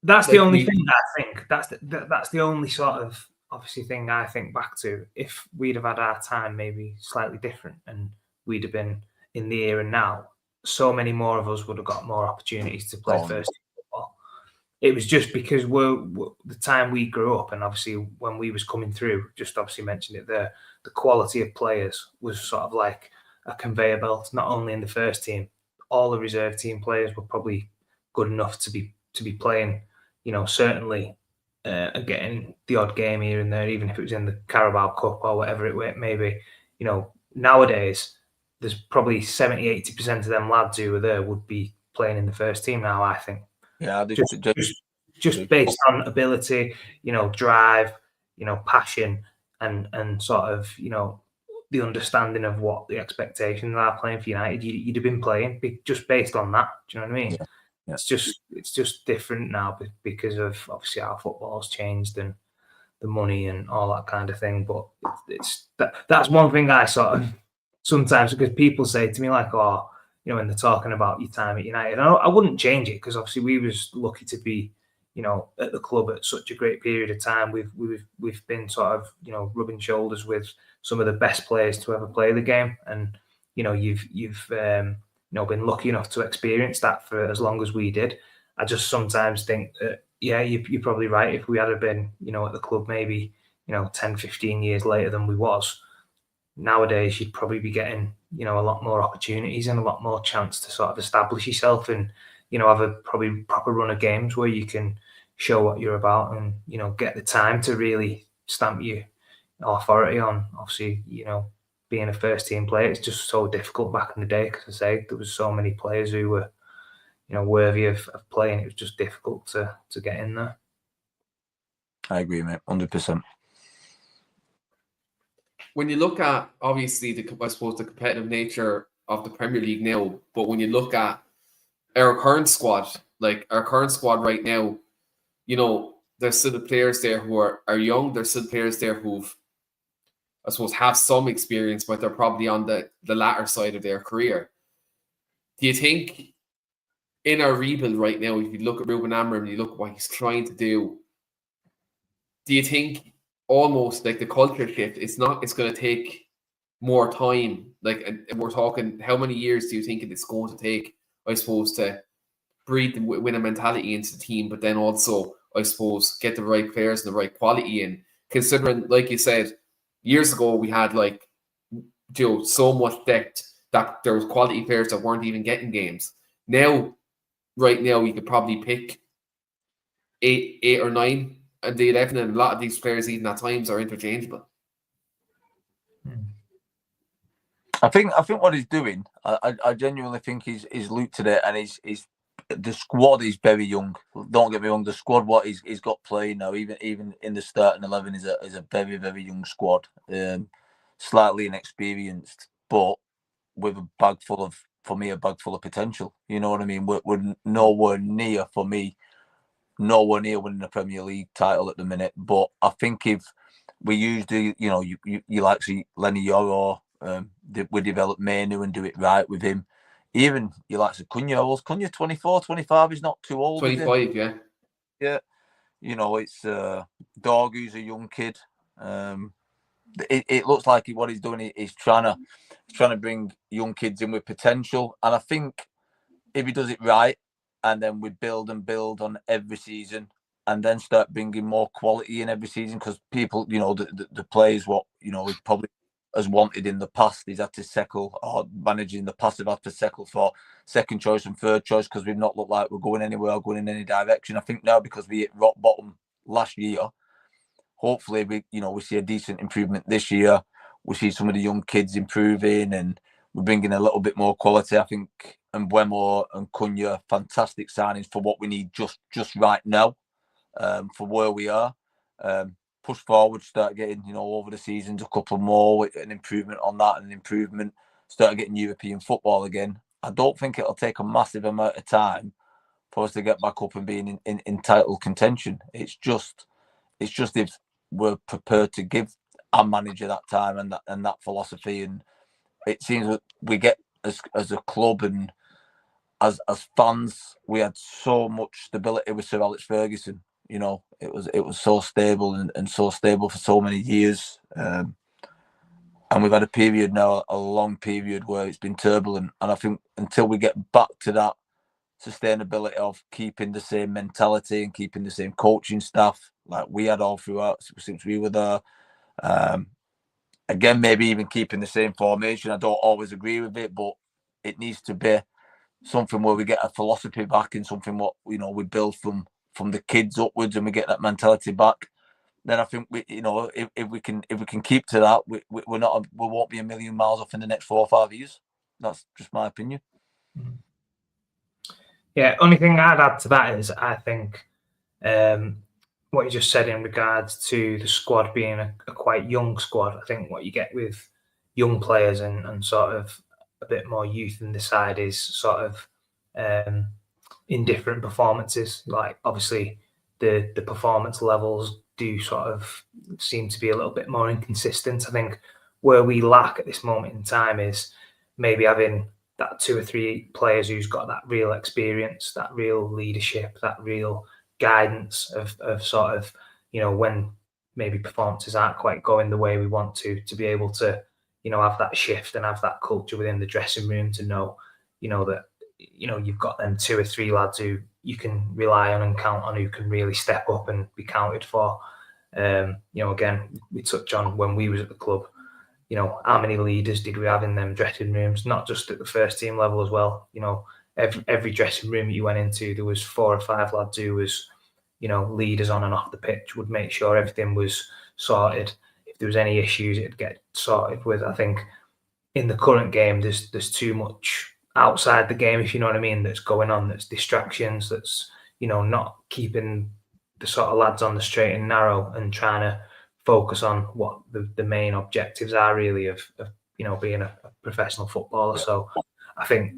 that's the only thing I think. That's the only sort of obviously thing I think back to. If we'd have had our time maybe slightly different and we'd have been in the here and now, so many more of us would have got more opportunities to play first football. It was just because the time we grew up, and obviously when we was coming through, just obviously mentioned it there, the quality of players was sort of like a conveyor belt. Not only in the first team, all the reserve team players were probably good enough to be playing, you know, certainly getting the odd game here and there, even if it was in the Carabao Cup or whatever it may be. You know, nowadays there's probably 70-80% of them lads who were there would be playing in the first team now, I think. Yeah, just based on ability, you know, drive, you know, passion, and sort of, you know, the understanding of what the expectations are playing for United. You'd have been playing just based on that. Do you know what I mean? Yeah. It's just different now because of obviously how football's changed and the money and all that kind of thing. But that's one thing I sort of sometimes, because people say to me like, oh, you know, when they're talking about your time at United, I wouldn't change it, because obviously we was lucky to be, you know, at the club at such a great period of time. We've been sort of, you know, rubbing shoulders with some of the best players to ever play the game, and you know, you've you know, been lucky enough to experience that for as long as we did. I just sometimes think that, yeah, you're probably right. If we had been, you know, at the club maybe, you know, 10, 15 years later than we was, nowadays you'd probably be getting, you know, a lot more opportunities and a lot more chance to sort of establish yourself and, you know, have a probably proper run of games where you can show what you're about and, you know, get the time to really stamp your authority on. Obviously, you know, being a first team player, it's just so difficult back in the day, because I say there was so many players who were, you know, worthy of playing. It was just difficult to get in there. I agree, mate, 100%. When you look at, obviously, I suppose the competitive nature of the Premier League now, but when you look at our current squad, like our current squad right now, you know, there's still the players there who are young. There's still players there who've, I suppose, have some experience, but they're probably on the latter side of their career. Do you think in our rebuild right now, if you look at Ruben Amorim and you look at what he's trying to do you think almost like the culture shift, it's going to take more time? Like, and we're talking, how many years do you think it's going to take, I suppose, to breed and win a mentality into the team, but then also, I suppose, get the right players and the right quality in? Considering, like you said, years ago we had, like, you know, so much depth that there was quality players that weren't even getting games. Now, right now, we could probably pick eight or nine and the 11, and a lot of these players even at times are interchangeable. I think what he's doing, I genuinely think he's looked at it, and he's the squad is very young. Don't get me wrong, the squad what he's got playing now, even in the starting 11, is a very, very young squad, slightly inexperienced, but with a bag full of potential. You know what I mean? We're nowhere near, for me, nowhere near winning a Premier League title at the minute. But I think if we use you know, you like see Lenny Yoro, we develop Mainoo and do it right with him. Even you like to Cunha. Was Cunha 24, 25? He's not too old. 25, yeah. Yeah. You know, it's Dog, who's a young kid. It looks like what he's doing is trying to bring young kids in with potential. And I think if he does it right, and then we build and build on every season, and then start bringing more quality in every season, because people, you know, the players, what, you know, he probably has wanted in the past, he's had to settle, or managing in the past have had to settle for second choice and third choice, because we've not looked like we're going anywhere or going in any direction. I think now, because we hit rock bottom last year, hopefully we see a decent improvement this year. We see some of the young kids improving, and we're bringing a little bit more quality. I think Mbeumo and Cunha, fantastic signings for what we need just right now, for where we are. Push forward, start getting, you know, over the seasons a couple more with an improvement on that, and an improvement, start getting European football again. I don't think it'll take a massive amount of time for us to get back up and being in title contention. It's just if we're prepared to give our manager that time and that philosophy. And it seems that we get as a club and as fans, we had so much stability with Sir Alex Ferguson. You know, it was so stable and so stable for so many years. And we've had a period now, a long period, where it's been turbulent. And I think until we get back to that sustainability of keeping the same mentality and keeping the same coaching staff like we had all throughout since we were there, again, maybe even keeping the same formation. I don't always agree with it, but it needs to be something where we get a philosophy back, and something what, you know, we build from the kids upwards, and we get that mentality back. Then I think if we can keep to that, we won't be a million miles off in the next 4 or 5 years. That's just my opinion. Yeah, only thing I'd add to that is, I think what you just said in regards to the squad being a quite young squad. I think what you get with young players and sort of a bit more youth in the side is sort of in different performances. Like, obviously the performance levels do sort of seem to be a little bit more inconsistent. I think where we lack at this moment in time is maybe having that 2 or 3 players who's got that real experience, that real leadership, that real guidance of sort of, when maybe performances aren't quite going the way we want to be able to, have that shift and have that culture within the dressing room to know, that, you've got them 2 or 3 lads who you can rely on and count on, who can really step up and be counted for. Again, we touch on when we was at the club, how many leaders did we have in them dressing rooms, not just at the first team level as well. Every dressing room you went into, there was 4 or 5 lads who was, leaders on and off the pitch, would make sure everything was sorted. If there was any issues, it'd get sorted with. I think in the current game, there's too much outside the game, if you know what I mean, that's going on, that's distractions, that's, not keeping the sort of lads on the straight and narrow and trying to focus on what the main objectives are really of being a professional footballer. So I think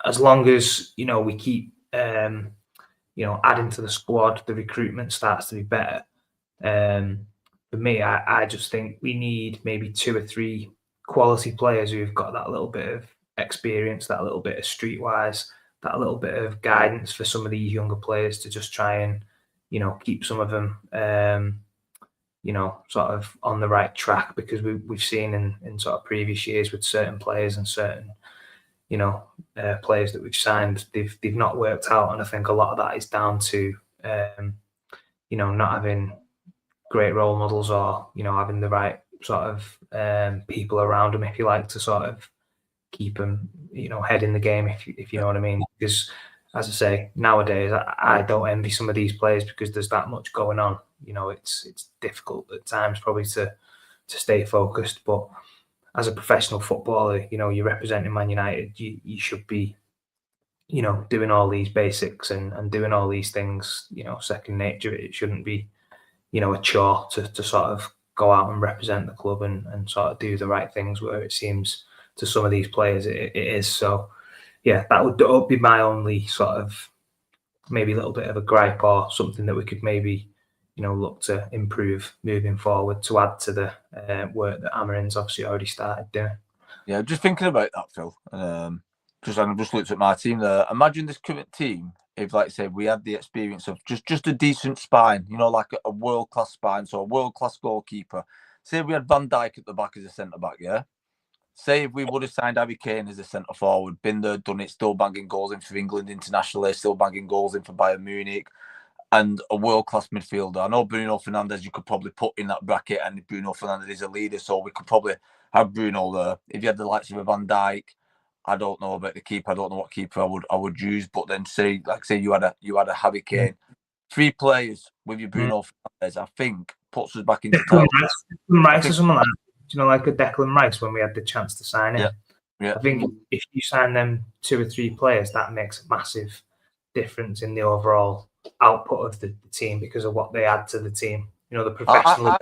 as long as, we keep, adding to the squad, the recruitment starts to be better. For me, I just think we need maybe 2 or 3 quality players who've got that little bit of experience, that little bit of streetwise, that little bit of guidance for some of these younger players to just try and, keep some of them, sort of on the right track, because we've seen in sort of previous years with certain players and certain, players that we've signed, they've not worked out. And I think a lot of that is down to, not having great role models or, having the right sort of people around them, if you like, to sort of keep them, head in the game, if you know what I mean. Because as I say, nowadays, I don't envy some of these players because there's that much going on. It's difficult at times probably to stay focused. But as a professional footballer, you're representing Man United, you should be, doing all these basics and doing all these things, second nature. It shouldn't be, a chore to sort of go out and represent the club and sort of do the right things, where it seems to some of these players it is. So yeah, that would be my only sort of maybe a little bit of a gripe, or something that we could maybe, look to improve moving forward, to add to the work that Amarin's obviously already started doing. Yeah, just thinking about that, Phil. I've just looked at my team there. Imagine this current team, if, like I said, we had the experience of just a decent spine, like a world-class spine, so a world-class goalkeeper. Say we had Van Dijk at the back as a centre-back, yeah? Say if we would have signed Harry Keane as a centre forward, been there, done it, still banging goals in for England internationally, still banging goals in for Bayern Munich, and a world-class midfielder. I know Bruno Fernandes you could probably put in that bracket, and Bruno Fernandes is a leader, so we could probably have Bruno there. If you had the likes of a Van Dijk, I don't know about the keeper. I don't know what keeper I would use. But then say you had a Harry Keane, 3 players with your Bruno Fernandes, I think puts us back into Declan Rice or someone like that. Like a Declan Rice when we had the chance to sign him. Yeah. I think if you sign them 2 or 3 players, that makes a massive difference in the overall output of the team, because of what they add to the team. The professional.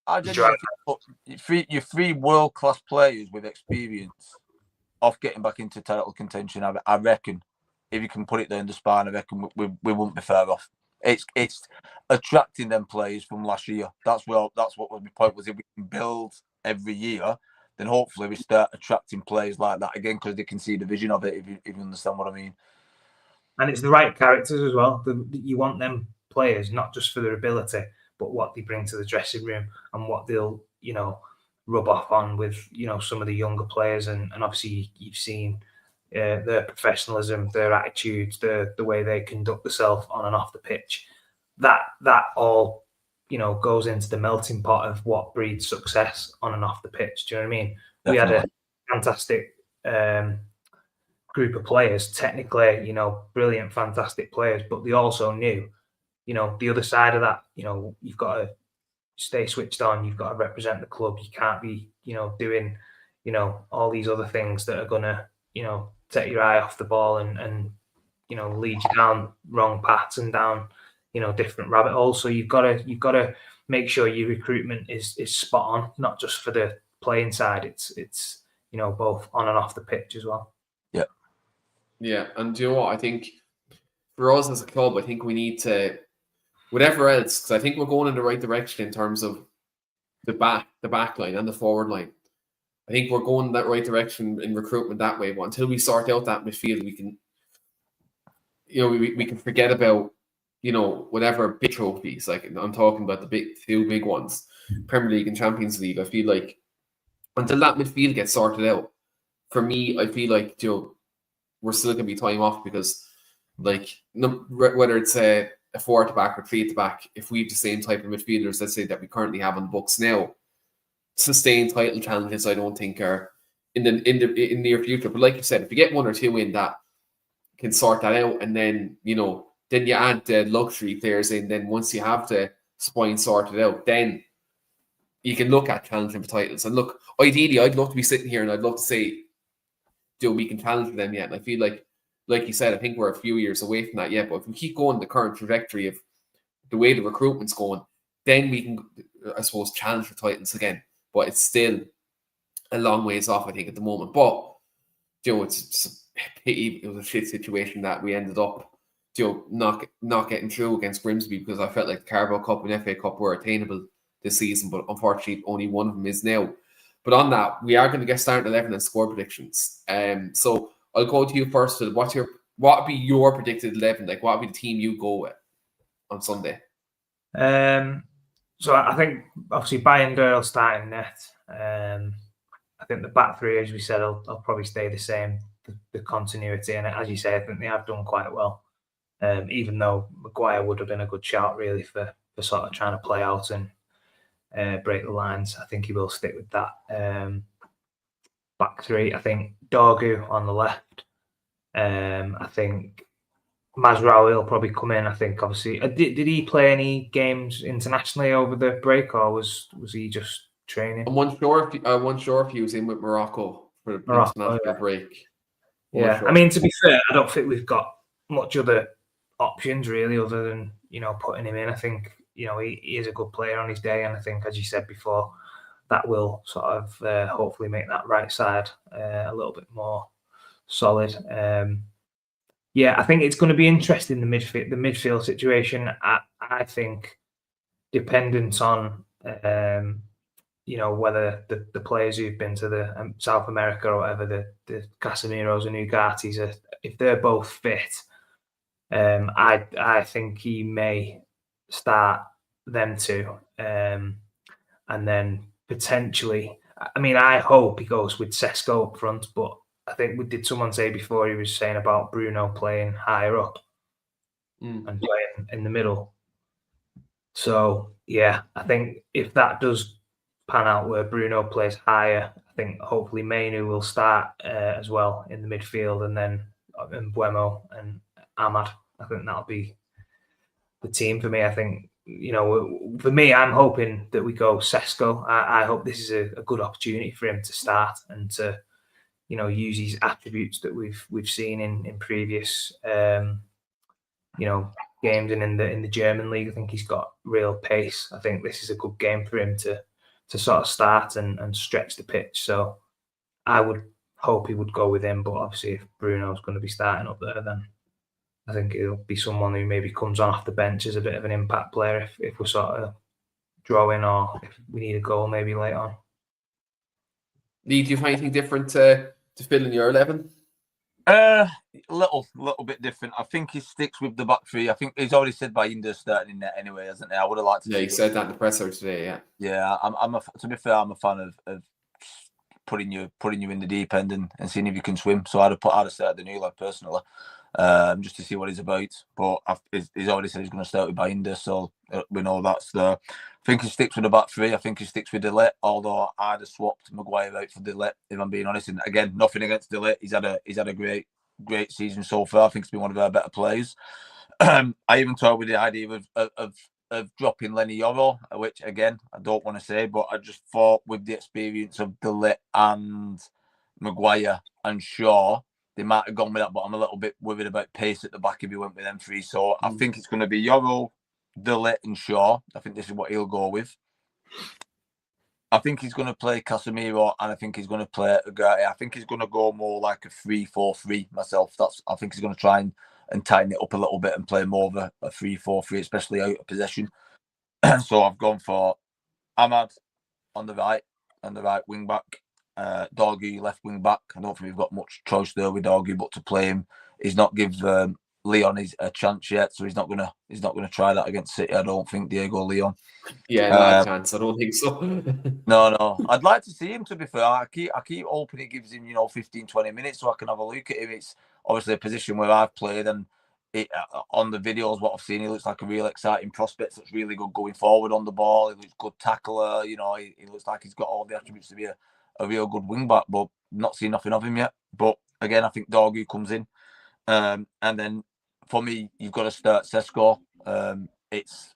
I genuinely think your 3 world-class players with experience of getting back into title contention, I reckon, if you can put it there in the spine, I reckon we wouldn't be far off. It's attracting them players from last year. That's what my point was. If we can build every year, then hopefully we start attracting players like that again, because they can see the vision of it, if you understand what I mean. And it's the right characters as well. You want them players, not just for their ability, but what they bring to the dressing room and what they'll, rub off on with, some of the younger players. And obviously you've seen their professionalism, their attitudes, the way they conduct themselves on and off the pitch. That all, goes into the melting pot of what breeds success on and off the pitch. Do you know what I mean? Definitely. We had a fantastic group of players, technically, brilliant, fantastic players, but they also knew, the other side of that, you've got to stay switched on, you've got to represent the club. You can't be, doing, all these other things that are gonna, take your eye off the ball and lead you down wrong paths and down, different rabbit holes. So you've got to make sure your recruitment is spot on, not just for the playing side. It's both on and off the pitch as well. Yeah, and do you know what? I think for us as a club, I think we need to whatever else, because I think we're going in the right direction in terms of the back line and the forward line. I think we're going in that right direction in recruitment that way. But until we sort out that midfield, we can, we can forget about, whatever big trophies. Like I'm talking about the few big ones, Premier League and Champions League. I feel like until that midfield gets sorted out, for me, I feel like we're still gonna be time off because, like, whether it's a 4 at the back or 3 at the back, if we have the same type of midfielders, let's say that we currently have on the books now, sustained title challenges, I don't think are in the near future. But like you said, if you get 1 or 2 in that can sort that out, and then then you add the luxury players in, then once you have the spine sorted out, then you can look at challenging for titles. And look, ideally, I'd love to be sitting here and I'd love to say, we can challenge for them yet. And I feel like you said, I think we're a few years away from that yet. But if we keep going the current trajectory of the way the recruitment's going, then we can, I suppose, challenge for titles again. But it's still a long ways off, I think, at the moment. But, it's a pity. It was a shit situation that we ended up, not getting through against Grimsby, because I felt like the Carabao Cup and FA Cup were attainable this season. But unfortunately, only one of them is now. But on that, we are going to get started 11 and score predictions. So I'll go to you first. What would be your predicted 11? Like, what would be the team you go with on Sunday? So I think obviously Bayern will start in net. I think the back three, as we said, will probably stay the same. The continuity, and as you say, I think they have done quite well. Even though Maguire would have been a good shout, really, for sort of trying to play out and break the lines. I think he will stick with that back three. I think Dorgu on the left. I think Mazraoui will probably come in. I think obviously, did he play any games internationally over the break, or was he just training? I'm unsure if he was in with Morocco for the international break. Yeah, sure. I mean, to be fair, I don't think we've got much other options really, other than putting him in. I think he is a good player on his day, and I think, as you said before, that will sort of hopefully make that right side a little bit more solid. Yeah, I think it's going to be interesting, the midfield situation. I think dependent on whether the players who've been to the South America or whatever, the Casemiros and Ugatis, if they're both fit, I think he may start them two, and then potentially, I mean, I hope he goes with Sesko up front, but I think did someone say before, he was saying about Bruno playing higher up and playing in the middle. So yeah, I think if that does pan out where Bruno plays higher, I think hopefully Mainoo will start as well in the midfield, and then Mbeumo and Ahmad. I think that'll be the team for me. I think, for me, I'm hoping that we go Sesko. I hope this is a good opportunity for him to start and to, use his attributes that we've seen in previous, games and in the German league. I think he's got real pace. I think this is a good game for him to sort of start and stretch the pitch. So I would hope he would go with him. But obviously, if Bruno's going to be starting up there, then I think it'll be someone who maybe comes on off the bench as a bit of an impact player if we're sort of drawing, or if we need a goal maybe late on. Lee, do you find anything different to fill in your 11? Little bit different. I think he sticks with the back three. I think he's already said Bayinda starting in net anyway, hasn't he? I would have liked to. Yeah, he said that in the presser today. Yeah. Yeah, to be fair, I'm a fan of putting you in the deep end and seeing if you can swim. So I'd have started the new lad personally, just to see what he's about. But he's already said he's going to start with Bayinda, so we know that's there. I think he sticks with the back three. I think he sticks with Delete, although I'd have swapped Maguire out for Delete, if I'm being honest. And again, nothing against Delete. He's had a great season so far. I think he's been one of our better players. I even toyed with the idea of dropping Lenny Yoro, which again I don't want to say, but I just thought with the experience of Delete and Maguire and Shaw, they might have gone with that. But I'm a little bit worried about pace at the back if he went with them three. So I think it's going to be Yoro, Delete, and Shaw. I think this is what he'll go with. I think he's going to play Casemiro, and I think he's going to play Ugarte. I think he's going to go more like a 3-4-3 myself. I think he's going to try and tighten it up a little bit and play more of a 3-4-3, especially out of possession. So I've gone for Ahmad on the right wing back, Dorgu left wing back. I don't think we've got much choice there with Dorgu, but to play him, he's not give Leon a chance yet, so he's not gonna try that against City. I don't think Diego Leon. Yeah, not a chance. I don't think so. No. I'd like to see him, to be fair. I keep hoping he gives him 15-20 minutes so I can have a look at him. It's obviously a position where I've played, and on the videos what I've seen, he looks like a real exciting prospect. That's really good going forward on the ball. He looks good tackler. He looks like he's got all the attributes to be a real good wing back, but not seen nothing of him yet. But again, I think Dorgu comes in, and then for me, you've got to start Sesko. It's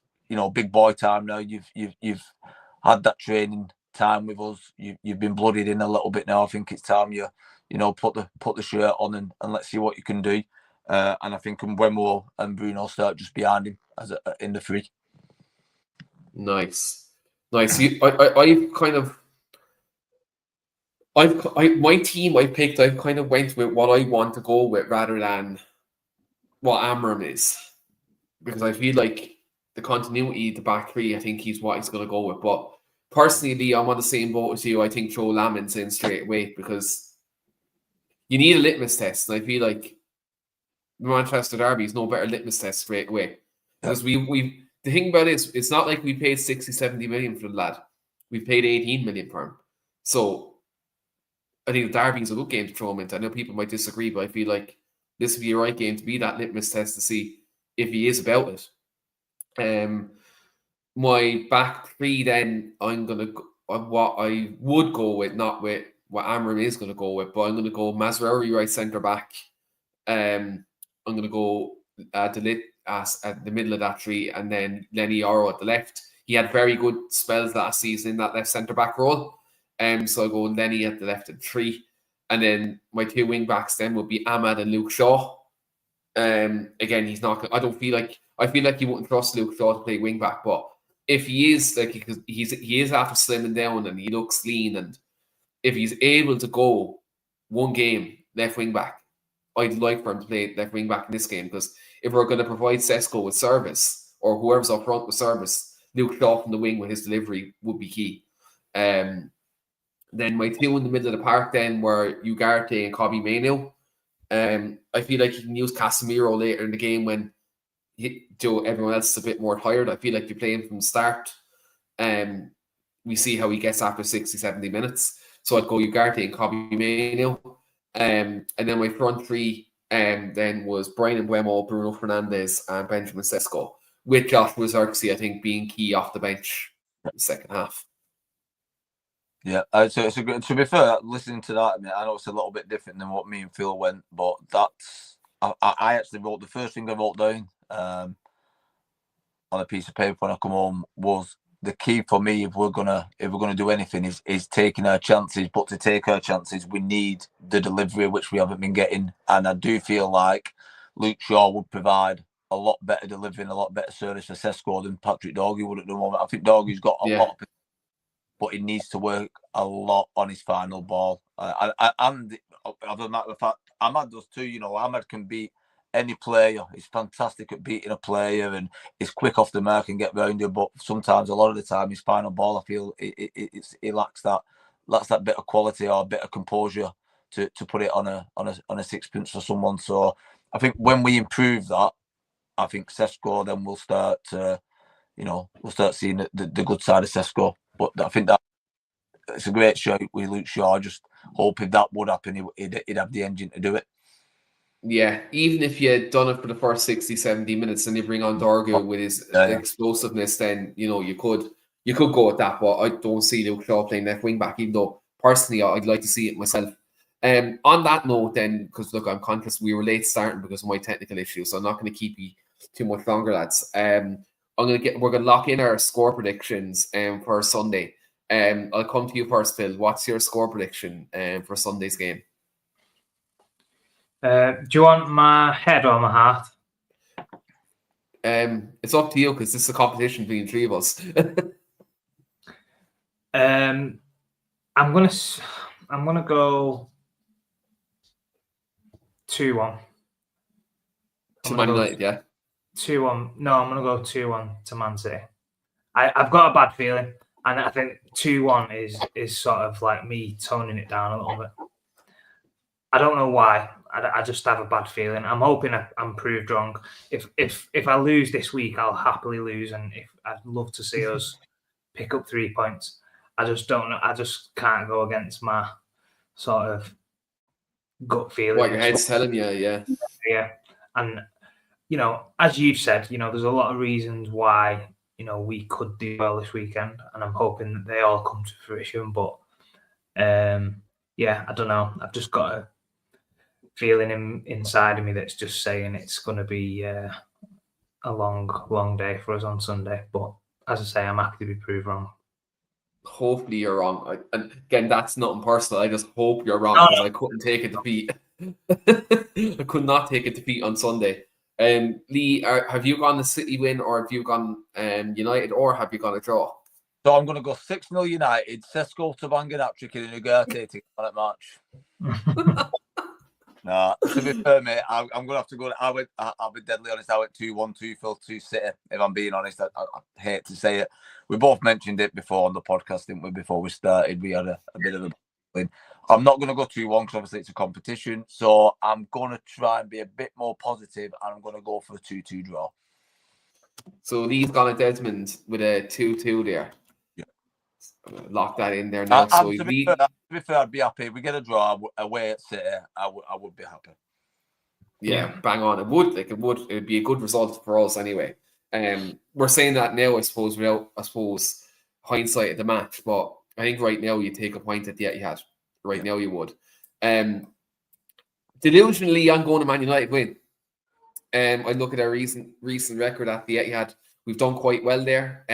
big boy time now. You've had that training time with us. You've been blooded in a little bit now. I think it's time you put the shirt on and let's see what you can do. And I think Mbeumo and Bruno start just behind him in the three. Nice. My team I picked, I kind of went with what I want to go with rather than what Amram is, because I feel like the continuity, the back three, I think he's what he's going to go with. But personally, Lee, I'm on the same boat as you. I think throw Lamins in straight away because you need a litmus test, and I feel like the Manchester Derby is no better litmus test straight away. Because we the thing about it is, it's not like we paid 60-70 million for the lad. We paid 18 million for him. So I think the Derby is a good game to throw him into. I know people might disagree, but I feel like this would be a right game to be that litmus test to see if he is about it. My back three, then I'm gonna what I would go with, not with what Amram is gonna go with, but I'm gonna go Mazraoui right centre back. I'm gonna go De Ligt at the middle of that three, and then Lenny Oro at the left. He had very good spells last season in that left centre back role. So I go Lenny at the left at three, and then my two wing backs then would be Ahmad and Luke Shaw. Again, he's not. I feel like you wouldn't trust Luke Shaw to play wing back, but if he is because he is after slimming down and he looks lean, and if he's able to go one game left wing back, I'd like for him to play left wing back in this game, because if we're going to provide Sesko with service or whoever's up front with service, Luke Shaw from the wing with his delivery would be key. Then my two in the middle of the park then were Ugarte and Kobbie Mainoo. I feel like you can use Casemiro later in the game when everyone else is a bit more tired. I feel like you play him from the start. We see how he gets after 60-70 minutes. So I'd go Ugarte and Kobbie Mainoo. And then my front three then was Brian Mbeumo, Bruno Fernandes, and Benjamin Sesko, with Joshua Zirkzee, I think, being key off the bench in the second half. Yeah, so it's a good. To be fair, listening to that, I know it's a little bit different than what me and Phil went, but that's I actually wrote the first thing I wrote down on a piece of paper when I come home was the key for me. If we're gonna do anything, is taking our chances. But to take our chances, we need the delivery, which we haven't been getting. And I do feel like Luke Shaw would provide a lot better delivery and a lot better service for Sesko than Patrick Dorgu would at the moment. I think Dorgu's got a lot of, but he needs to work a lot on his final ball. And as a matter of fact, Ahmad does too. Ahmad can beat any player. He's fantastic at beating a player, and he's quick off the mark and get round you. But sometimes, a lot of the time, his final ball, I feel, he lacks that bit of quality or a bit of composure to put it on a sixpence for someone. So I think when we improve that, I think Sesko then will start. We'll start seeing the good side of Sesko. But I think that it's a great show with Luke Shaw. Just hope if that would happen, he'd have the engine to do it. Yeah, even if you had done it for the first 60-70 minutes and you bring on Dorgu with his explosiveness, then you could go with that. But I don't see Luke Shaw playing left wing back, even though personally I'd like to see it myself. On that note, then, because look, I'm conscious we were late starting because of my technical issues, so I'm not going to keep you too much longer, lads. We're gonna lock in our score predictions for Sunday. I'll come to you first, Phil. What's your score prediction for Sunday's game? Do you want my head or my heart? It's up to you, because this is a competition between the three of us. I'm gonna go 2-1. To Man United, yeah. 2-1. No, I'm going to go 2-1 to Man City. I've got a bad feeling, and I think 2-1 is sort of like me toning it down a little bit. I don't know why. I just have a bad feeling. I'm hoping I'm proved wrong. If I lose this week, I'll happily lose, and I'd love to see us pick up 3 points. I just don't know. I just can't go against my sort of gut feeling. What your head's telling you, yeah. Yeah, and as you've said, there's a lot of reasons why we could do well this weekend, and I'm hoping that they all come to fruition. But yeah, I don't know. I've just got a feeling inside of me that's just saying it's going to be a long day for us on Sunday. But as I say, I'm happy to be proved wrong. Hopefully you're wrong. And again, that's nothing personal. I just hope you're wrong because I couldn't take a defeat. I could not take a defeat on Sunday. Lee, have you gone the City win, or have you gone United, or have you gone a draw? So I'm going to go 6-0 United. Sesko to Bangan hat-trick in Ugarte to on it March. No, to be fair, mate, I'm going to have to go. I'll be deadly honest. I went 2-1, 2-2 City. If I'm being honest, I hate to say it. We both mentioned it before on the podcast, didn't we? Before we started, we had a bit of a win. I'm not going to go 2-1 because obviously it's a competition. So I'm going to try and be a bit more positive, and I'm going to go for a 2-2 draw. So Lee's gone at Desmond with a 2-2 there. Yeah. Lock that in there now. To be fair, I'd be happy. If we get a draw away at City, I would be happy. Yeah, bang on. It would be a good result for us anyway. We're saying that now, I suppose, without hindsight of the match, but I think right now you take a point at the Etihad. Right now you would. Delusionally, I'm going to Man United win. I look at our recent record at the Etihad. We've done quite well there.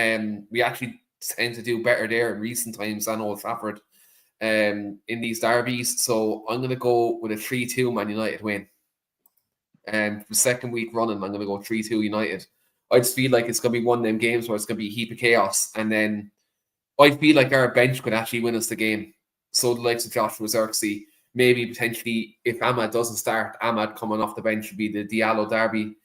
We actually tend to do better there in recent times than Old Trafford in these derbies. So I'm going to go with a 3-2 Man United win. The second week running, I'm going to go 3-2 United. I just feel like it's going to be one of them games where it's going to be a heap of chaos. And then I feel like our bench could actually win us the game. So the likes of Joshua Zirkzee, maybe potentially if Ahmad doesn't start, Ahmad coming off the bench would be the Diallo derby,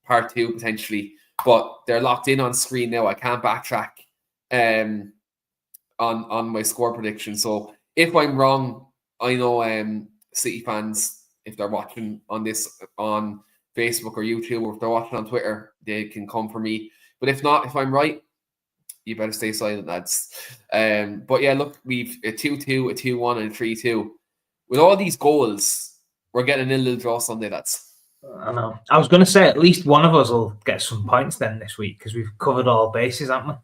part 2 potentially. But they're locked in on screen now. I can't backtrack on my score prediction. So if I'm wrong, I know City fans, if they're watching on this on Facebook or YouTube, or if they're watching on Twitter, they can come for me. But if not, if I'm right, you better stay silent, lads. But yeah, look, we've a 2-2, a 2-1, and a 3-2. With all these goals, we're getting a little draw Sunday, lads. I know. I was going to say at least one of us will get some points then this week because we've covered all bases, haven't we?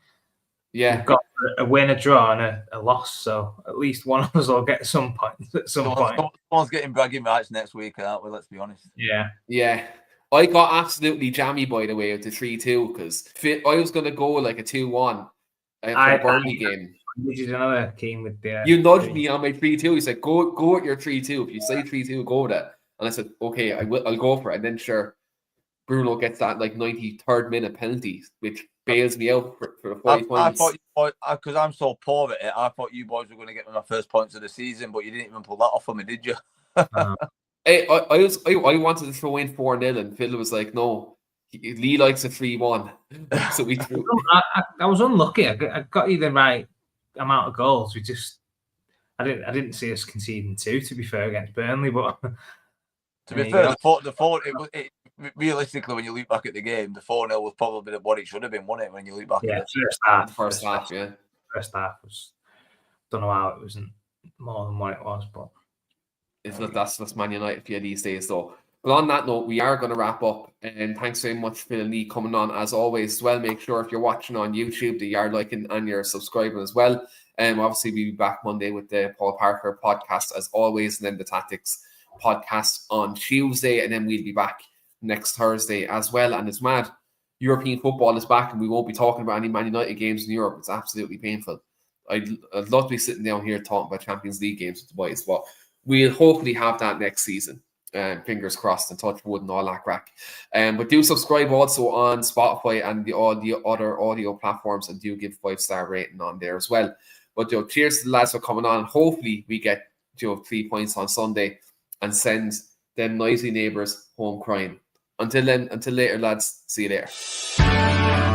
Yeah. We've got a win, a draw, and a loss. So at least one of us will get some points at some point. Someone's getting bragging rights next week, aren't we? Let's be honest. Yeah. I got absolutely jammy, by the way, with the 3-2 because I was going to go like a 2-1 for the Burnley game. You did another Keane with the. You nudged me on my 3-2. You said, go with your 3-2. If you say 3-2, go with it. And I said, okay, I'll go for it. And then sure, Bruno gets that like 93rd minute penalty, which bails me out for the 5 points. I thought, because I'm so poor at it, I thought you boys were going to get me my first points of the season, but you didn't even pull that off for me, did you? I wanted to throw in 4-0, and Phil was like, no, Lee likes a 3-1. So we threw. I was unlucky. I got you the right amount of goals. I didn't see us conceding 2, to be fair, against Burnley, but. To be fair, realistically, when you look back at the game, the 4-0 was probably what it should have been, wasn't it? When you look back at it. First half, yeah. First half was, don't know how it wasn't more than what it was, but that's Man United for you these days, though. But on that note, we are going to wrap up, and thanks very much for Lee coming on as always. As well, make sure if you're watching on YouTube that you are liking and you're subscribing as well. Obviously, we'll be back Monday with the Paul Parker podcast as always, and then the Tactics podcast on Tuesday, and then we'll be back next Thursday as well. And it's mad, European football is back, and we won't be talking about any Man United games in Europe. It's absolutely painful. I'd love to be sitting down here talking about Champions League games with the boys, but we'll hopefully have that next season. Fingers crossed, and touch wood and all that crack. But do subscribe also on Spotify and all the other audio platforms, and do give 5-star rating on there as well. But cheers to the lads for coming on. Hopefully we get 3 points on Sunday and send them noisy neighbours home crying. Until then, until later, lads. See you later.